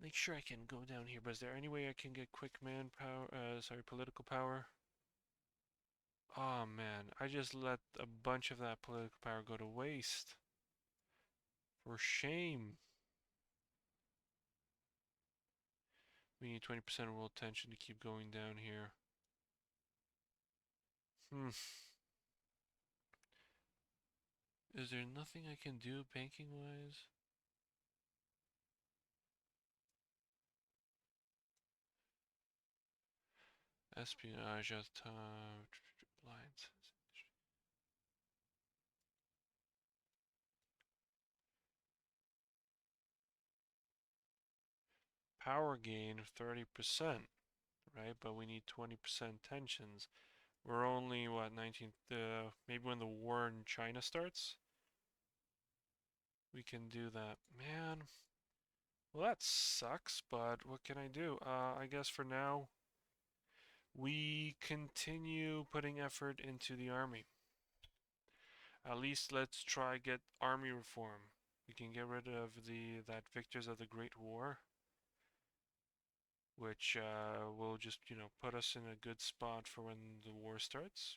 Make sure I can go down here, but is there any way I can get quick manpower, sorry, political power? Oh man, I just let a bunch of that political power go to waste. For shame. We need 20% world tension to keep going down here. Hmm. Is there nothing I can do banking-wise? Espionage at lines. Power gain of 30%, right? But we need 20% tensions. We're only, what, 19th, maybe when the war in China starts? We can do that. Man, well that sucks, but what can I do? I guess for now, we continue putting effort into the army. At least let's try get army reform. We can get rid of that victors of the Great War. which will just, put us in a good spot for when the war starts.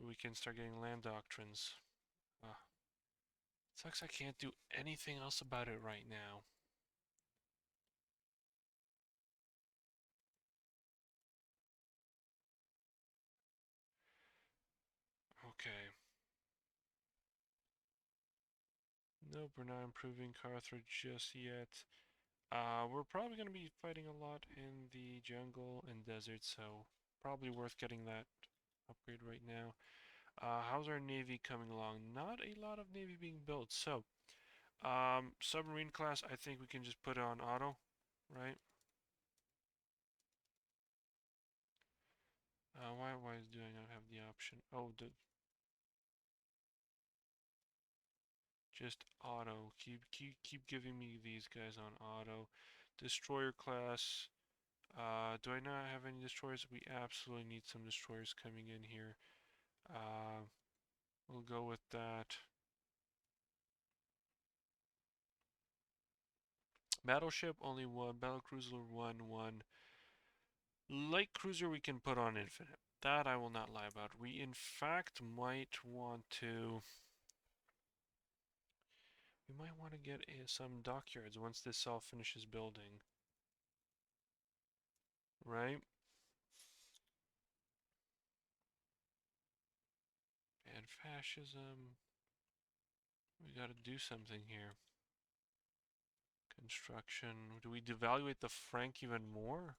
We can start getting land doctrines. Uh, Sucks I can't do anything else about it right now. Okay. Nope, we're not improving Carthage just yet. We're probably going to be fighting a lot in the jungle and desert, so probably worth getting that upgrade right now. How's our navy coming along? Not a lot of navy being built, so submarine class, I think we can just put on auto, right? Why do I not have the option? Oh, just auto. Keep giving me these guys on auto. Destroyer class. Do I not have any destroyers? We absolutely need some destroyers coming in here. Uh, we'll go with that. Battleship, only one. Battlecruiser, one. Light cruiser we can put on infinite. That I will not lie about. We in fact might want to... We might want to get some dockyards once this all finishes building. Right? And fascism. We gotta do something here. Construction. Do we devaluate the franc even more?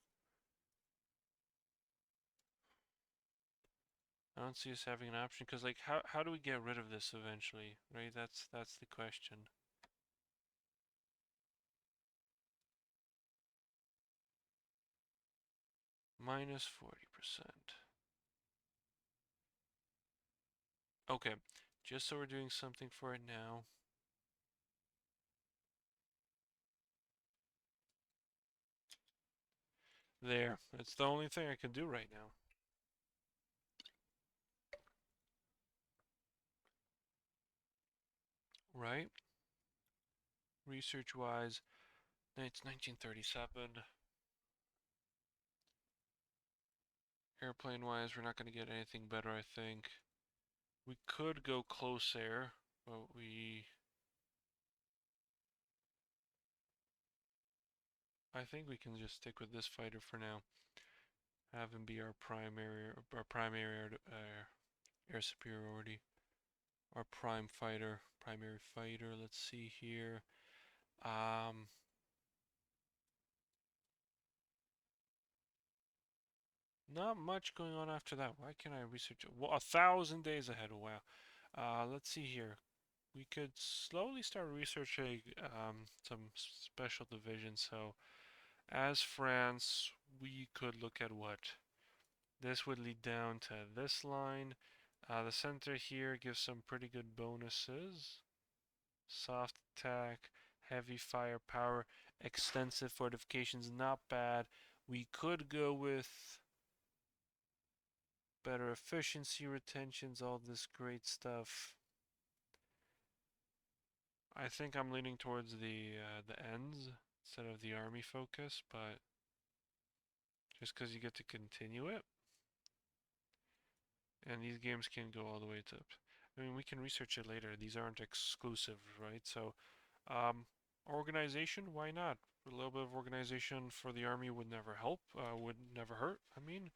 I don't see us having an option because, like, how do we get rid of this eventually, right? That's the question. Minus 40%. Okay, just so we're doing something for it now. There, that's the only thing I can do right now. Right? Research-wise, it's 1937. Airplane-wise, we're not going to get anything better, I think. We could go close air, but I think we can just stick with this fighter for now. Have him be our primary air superiority. Our primary fighter. Let's see here. Not much going on after that. Why can't I research it? Well, 1,000 days ahead. Wow. Let's see here. We could slowly start researching some special divisions. So, as France, we could look at what? This would lead down to this line. The center here gives some pretty good bonuses. Soft attack, heavy firepower, extensive fortifications, not bad. We could go with better efficiency retentions, all this great stuff. I think I'm leaning towards the ends instead of the army focus, but just because you get to continue it. And these games can go all the way to... I mean, we can research it later. These aren't exclusive, right? So, organization, why not? A little bit of organization for the army would never help, would never hurt. I mean,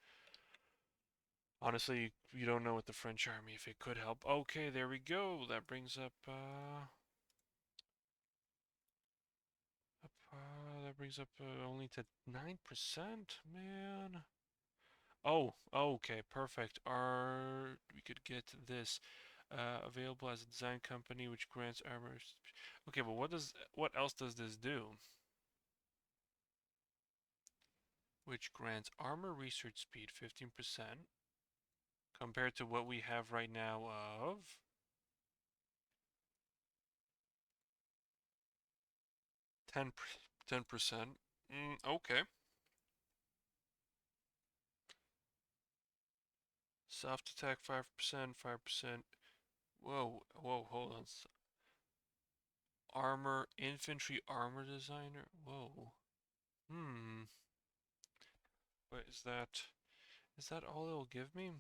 honestly, you don't know with the French army if it could help. Okay, there we go. That brings up, only to 9%, man. Oh, okay, perfect. We could get this available as a design company which grants armor. Okay, but what else does this do? Which grants armor research speed 15% compared to what we have right now of 10%. Okay. Soft attack 5%, 5%. Whoa, hold on. armor, infantry armor designer. Whoa. Hmm. But is that all it'll give me?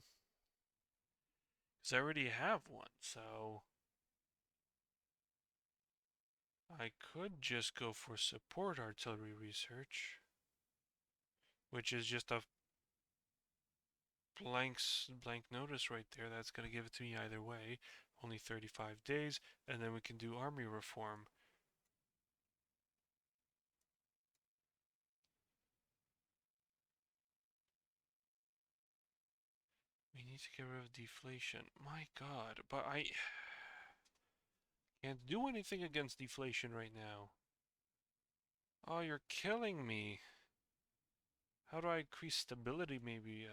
Because I already have one, so I could just go for support artillery research, which is just a blank notice right there. That's gonna give it to me either way. Only 35 days, and then we can do army reform. We need to get rid of deflation. My God, but I can't do anything against deflation right now. Oh, you're killing me. How do I increase stability? Maybe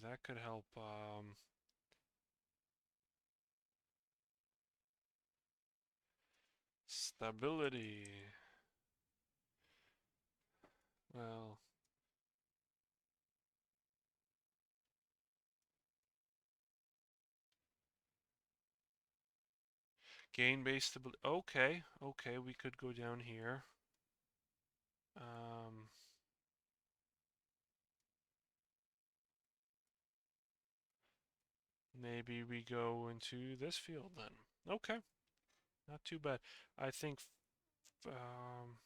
that could help. Stability. Well, gain base stability. Okay, okay, we could go down here. Um, Maybe we go into this field then. Okay, not too bad. I think um,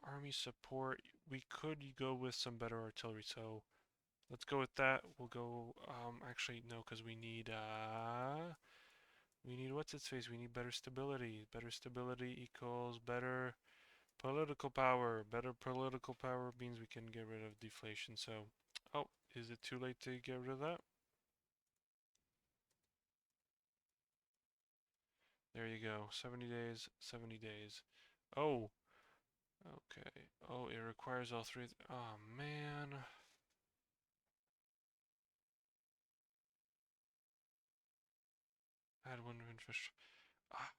army support, we could go with some better artillery, so let's go with that. We'll go, actually, no, because we need, what's its face? We need better stability. Better stability equals better political power. Better political power means we can get rid of deflation, so, oh, is it too late to get rid of that? There you go, 70 days, 70 days. Oh, okay. Oh, it requires all three. Oh, man. Add one infrastructure. Ah,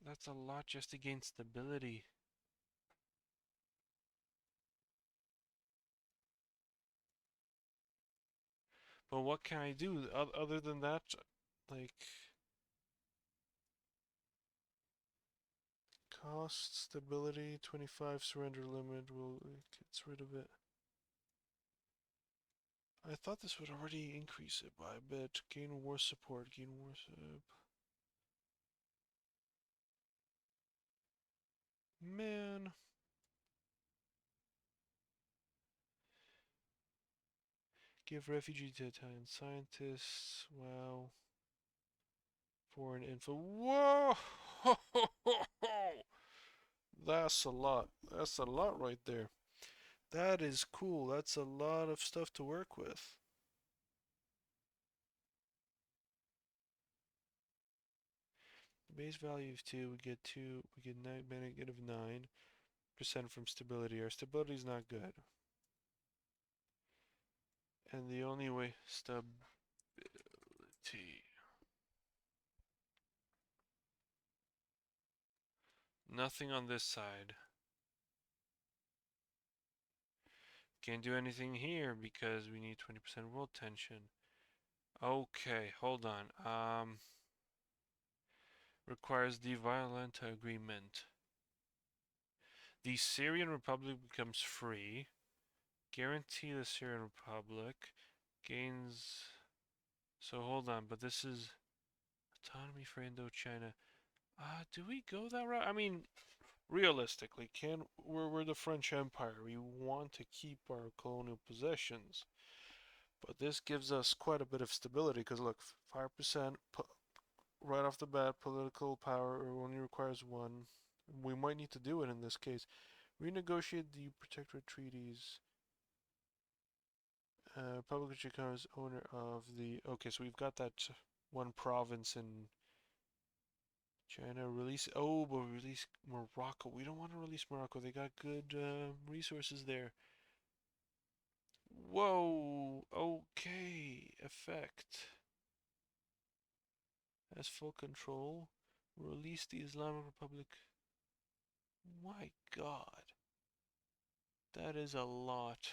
that's a lot just to gain stability. But what can I do other than that? Like, cost, stability, 25 surrender limit. Will gets rid of it. I thought this would already increase it by a bit. Gain war support. Gain war support. Man. Give refugee to Italian scientists. Wow. Foreign info. Whoa! That's a lot. That's a lot right there. That is cool. That's a lot of stuff to work with. Base value of 2, we get negative 9% from stability. Our stability is not good. And the only way, stability. Nothing on this side. Can't do anything here because we need 20% world tension. Okay, hold on. Requires the violent agreement. The Syrian Republic becomes free. Guarantee the Syrian Republic gains. So hold on, but this is autonomy for Indochina. Do we go that route? I mean, realistically, we're the French Empire. We want to keep our colonial possessions, but this gives us quite a bit of stability. Because look, 5% right off the bat, political power only requires one. We might need to do it in this case. Renegotiate the protectorate treaties. Republic of China is owner of the. Okay, so we've got that one province in China. Release. Oh, but release Morocco. We don't want to release Morocco. They got good resources there. Whoa. Okay. Effect. Has full control. Release the Islamic Republic. My God. That is a lot.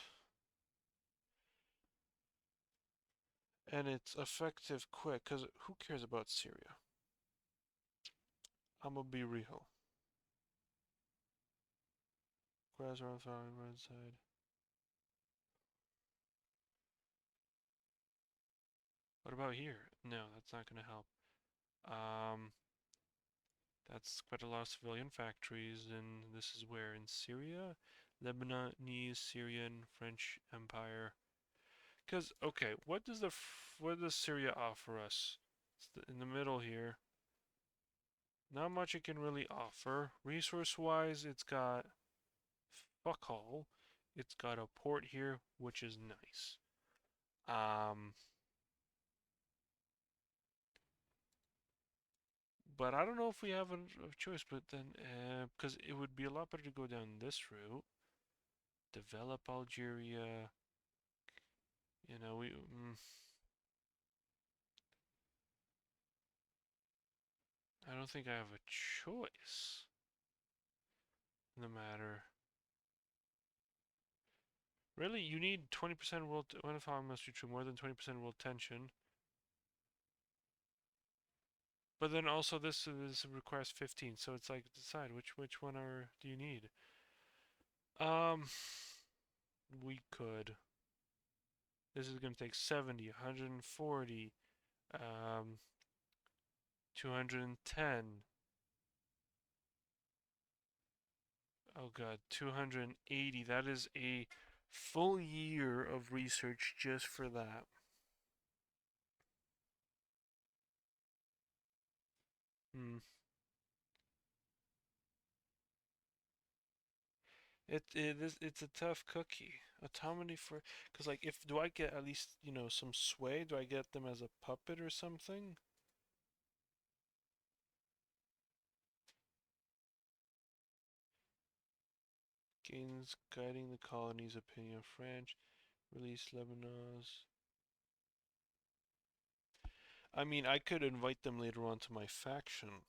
And it's effective quick, because who cares about Syria? I'm gonna be real. Grass around the right side. What about here? No, that's not gonna help. Um, that's quite a lot of civilian factories, and this is where in Syria, Lebanese, Syrian, French Empire. Because okay, what does Syria offer us? In the middle here. Not much it can really offer. Resource-wise, it's got fuck all. It's got a port here, which is nice. Um, but I don't know if we have a choice. But then, because it would be a lot better to go down this route, develop Algeria. You know, I don't think I have a choice in the matter. Really, you need 20% world. What if I must be true? More than 20% world tension. But then also this requires 15, so it's like decide which one do you need? Um, we could. This is gonna take 70, 140, 210. Oh god, 280. That is a full year of research just for that. Hmm. It's a tough cookie. Autonomy for, because like if do I get at least some sway? Do I get them as a puppet or something? Gains guiding the colony's opinion of French. Release Lebanon's. I mean, I could invite them later on to my faction.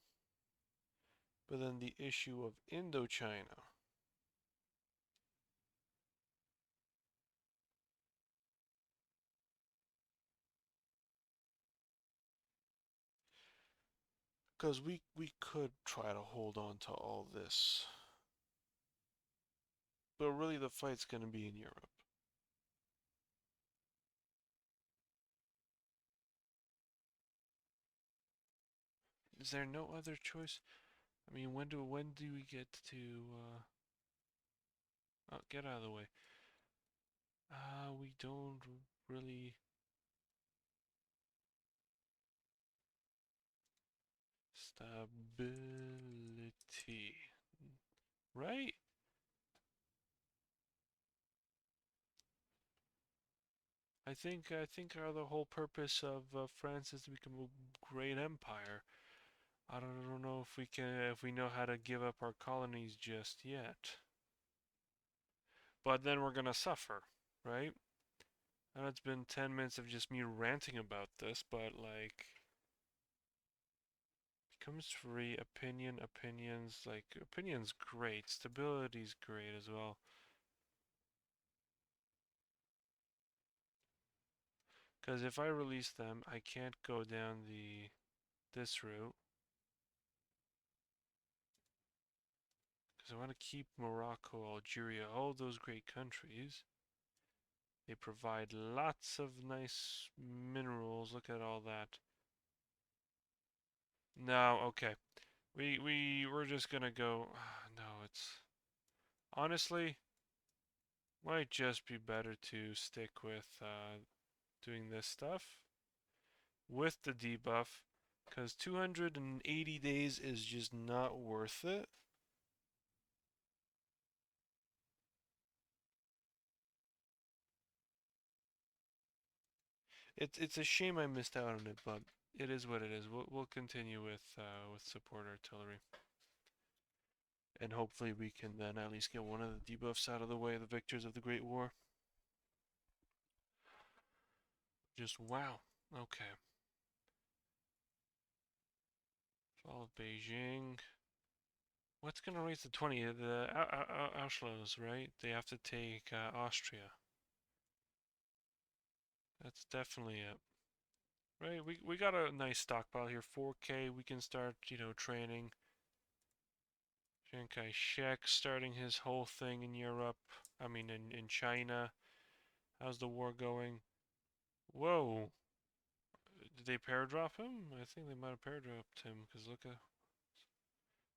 But then the issue of Indochina. Because we could try to hold on to all this. But really the fight's going to be in Europe. Is there no other choice? I mean, when do we get to oh, get out of the way. We don't really stability, right? I think the whole purpose of France is to become a great empire. I don't know if we know how to give up our colonies just yet. But then we're gonna suffer, right? And it's been 10 minutes of just me ranting about this, but like becomes free opinions, like opinions great, stability's great as well. Because if I release them, I can't go down this route. Because I want to keep Morocco, Algeria, all those great countries. They provide lots of nice minerals. Look at all that. No, okay. We're just gonna go. No, it's honestly might just be better to stick with doing this stuff with the debuff, because 280 days is just not worth it. It's a shame I missed out on it, but it is what it is. We'll continue with support artillery, and hopefully we can then at least get one of the debuffs out of the way. The victors of the Great War. Just wow. Okay. Fall of Beijing. What's gonna raise the 20? The Auschwitz, right? They have to take Austria. That's definitely it. Right, we got a nice stockpile here. 4K, we can start, training. Chiang Kai-shek starting his whole thing in Europe. I mean, in China. How's the war going? Whoa. Did they paradrop him? I think they might have paradropped him, because look at...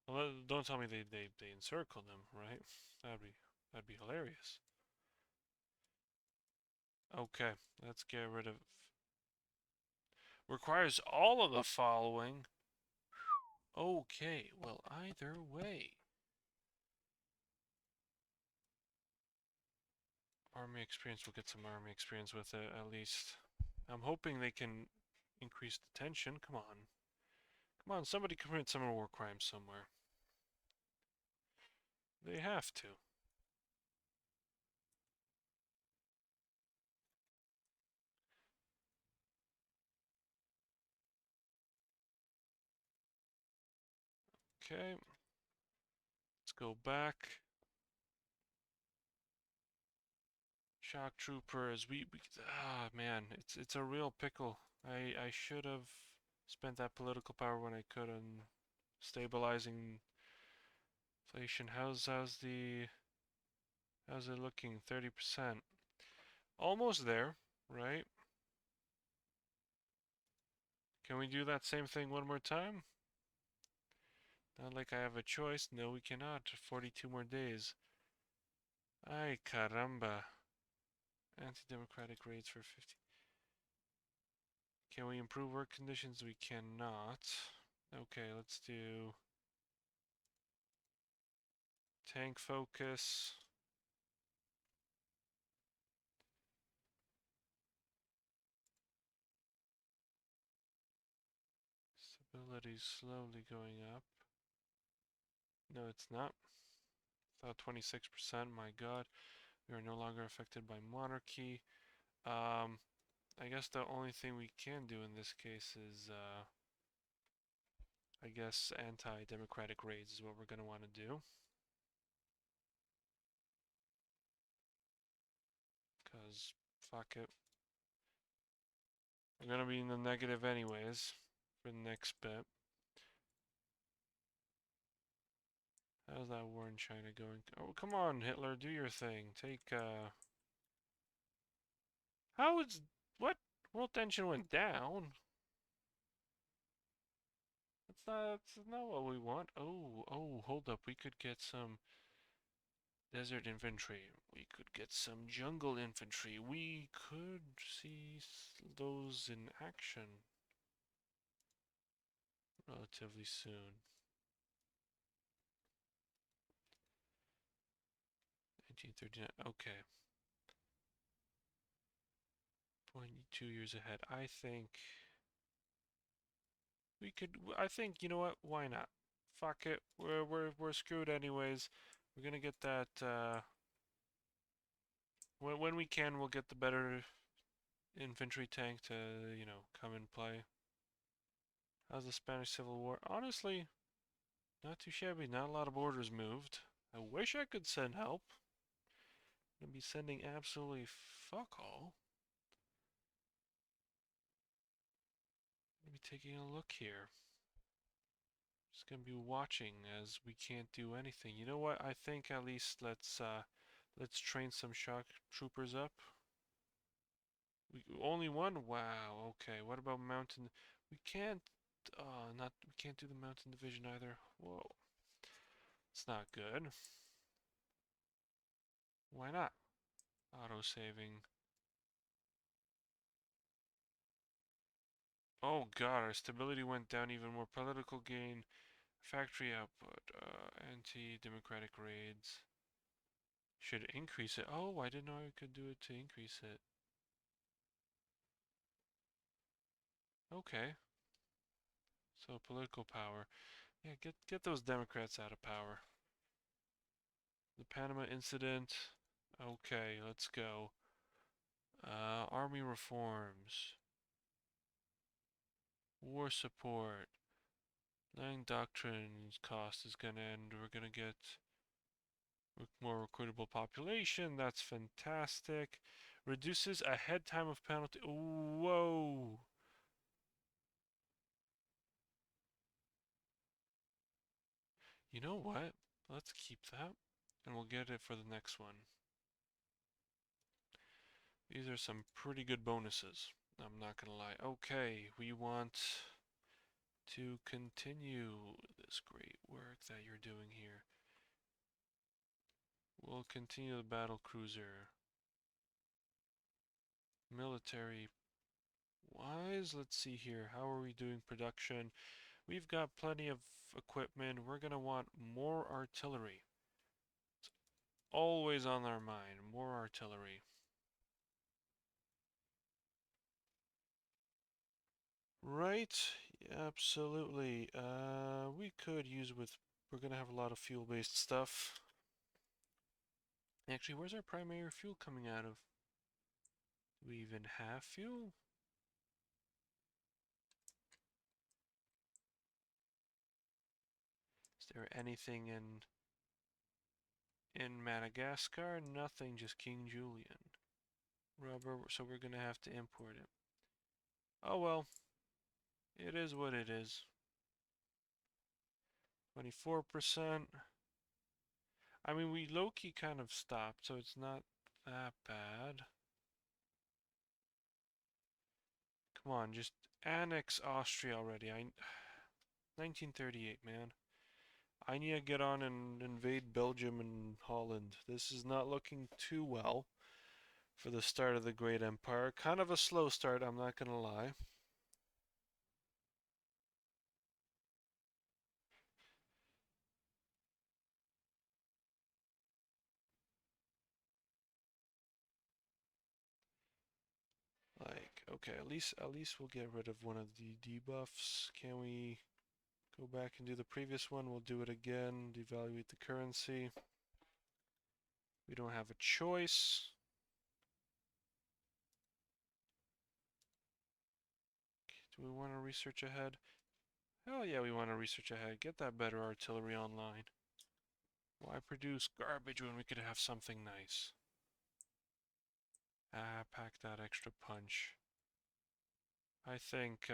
Well, don't tell me they encircled him, right? That'd be hilarious. Okay, let's get rid of... Requires all of the following. Okay, well, either way. Army experience, we'll get some army experience with it, at least. I'm hoping they can increase the tension. Come on. Come on, somebody commit some war crimes somewhere. They have to. Okay. Let's go back. Shock troopers. Ah man, it's a real pickle. I should have spent that political power when I could on stabilizing inflation. How's it looking? 30%. Almost there, right? Can we do that same thing one more time? Not like I have a choice. No, we cannot. 42 more days. Ay, caramba. Anti-democratic raids for 50. Can we improve work conditions? We cannot. Okay, let's do tank focus. Stability slowly going up. No, it's not. About 26%, my god. We are no longer affected by monarchy. I guess the only thing we can do in this case is, I guess anti-democratic raids is what we're going to want to do. Because, fuck it. We're going to be in the negative anyways for the next bit. How's that war in China going? Oh, come on, Hitler, do your thing. How is... What? World tension went down? That's not what we want. Oh, hold up. We could get some desert infantry. We could get some jungle infantry. We could see those in action relatively soon. 1939. Okay. 22 years ahead. I think, you know what? Why not? Fuck it. We're screwed anyways. We're gonna get that, when we can, we'll get the better infantry tank to, you know, come and play. How's the Spanish Civil War? Honestly, not too shabby. Not a lot of orders moved. I wish I could send help. I'm gonna be sending absolutely fuck all. I'm gonna be taking a look here. Just gonna be watching as we can't do anything. You know what? I think at least let's train some shock troopers up. We only one? Wow. Okay. What about mountain? We can't. We can't do the mountain division either. Whoa. It's not good. Why not? Auto saving. Oh god, our stability went down even more. Political gain, factory output, anti-democratic raids. Should increase it. Oh, I didn't know I could do it to increase it. Okay. So political power. Yeah, get those Democrats out of power. The Panama incident. Okay, let's go. Army reforms. War support. Lang Doctrine's cost is gonna end. We're gonna get more recruitable population. That's fantastic. Reduces a head time of penalty. Whoa. You know what? Let's keep that, and we'll get it for the next one. These are some pretty good bonuses, I'm not gonna lie. Okay, we want to continue this great work that you're doing here. We'll continue the battle cruiser. Military wise, let's see here. How are we doing production? We've got plenty of equipment. We're gonna want more artillery. It's always on our mind. More artillery. Right? Absolutely. We could use with. We're gonna have a lot of fuel-based stuff. Actually, where's our primary fuel coming out of? Do we even have fuel? Is there anything in Madagascar? Nothing, just King Julian. Rubber, so we're gonna have to import it. Oh well, it is what it is. 24%. I mean, we low-key kind of stopped, so it's not that bad. Come on, just annex Austria already. 1938, man. I need to get on and invade Belgium and Holland. This is not looking too well for the start of the Great Empire. Kind of a slow start, I'm not gonna lie. Like, okay, at least we'll get rid of one of the debuffs. Can we go back and do the previous one? We'll do it again. Devaluate the currency. We don't have a choice. Do we want to research ahead? Hell yeah, we want to research ahead. Get that better artillery online. Why produce garbage when we could have something nice? Ah, pack that extra punch. I think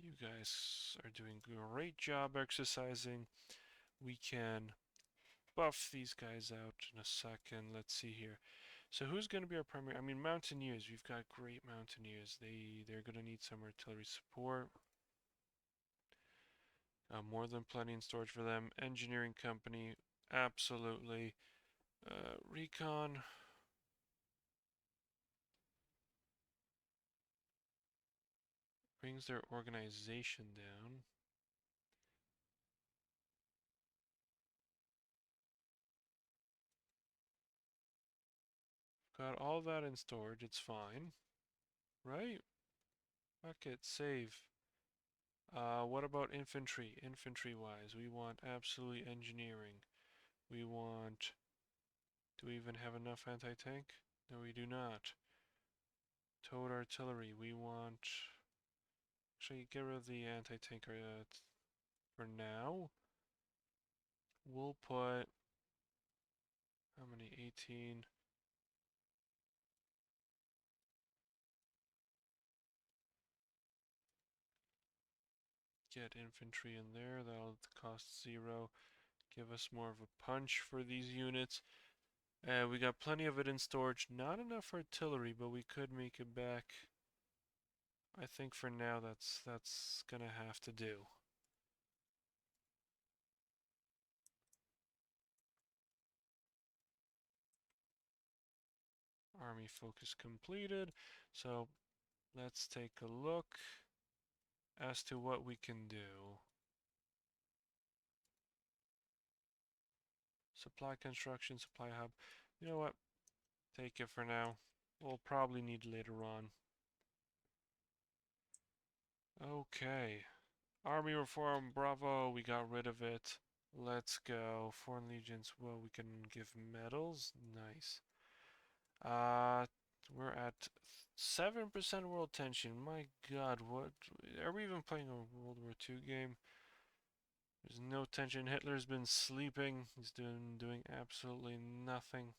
you guys are doing a great job exercising. We can buff these guys out in a second. Let's see here. So who's going to be our primary? I mean, Mountaineers. We've got great Mountaineers. They're going to need some artillery support. More than plenty in storage for them. Engineering company, absolutely. Recon. Brings their organization down. Got all that in storage, it's fine. Right? Fuck it, save. What about infantry? Infantry-wise, we want absolutely engineering. We want... Do we even have enough anti-tank? No, we do not. Towed artillery, we want... Actually, get rid of the anti-tank for now. We'll put... How many? 18. Get infantry in there, that'll cost 0. Give us more of a punch for these units. We got plenty of it in storage. Not enough artillery, but we could make it back. I think for now that's gonna have to do. Army focus completed. So let's take a look as to what we can do. Supply construction, supply hub. You know what? Take it for now. We'll probably need later on. Okay. Army reform, bravo, we got rid of it. Let's go. Foreign legions, well, we can give medals. Nice. We're at 7% world tension. My god, what? Are we even playing a World War II game? There's no tension. Hitler's been sleeping. He's doing absolutely nothing.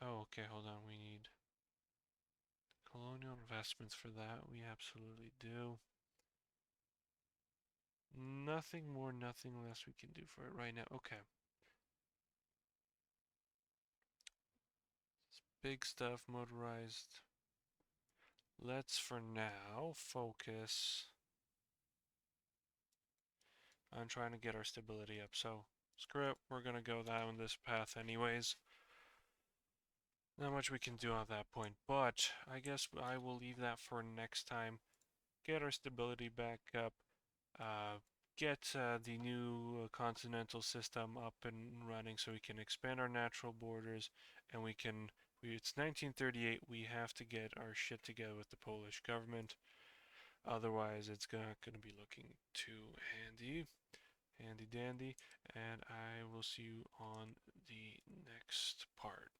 Oh, okay, hold on. We need colonial investments for that. We absolutely do. Nothing more, nothing less we can do for it right now. Okay. It's big stuff, motorized. Let's, for now, focus on trying to get our stability up. So, screw it. We're going to go down this path anyways. Not much we can do at that point, but I guess I will leave that for next time. Get our stability back up. Uh, get the new continental system up and running so we can expand our natural borders and we can it's 1938, we have to get our shit together with the Polish government, otherwise it's not going to be looking too handy dandy, and I will see you on the next part.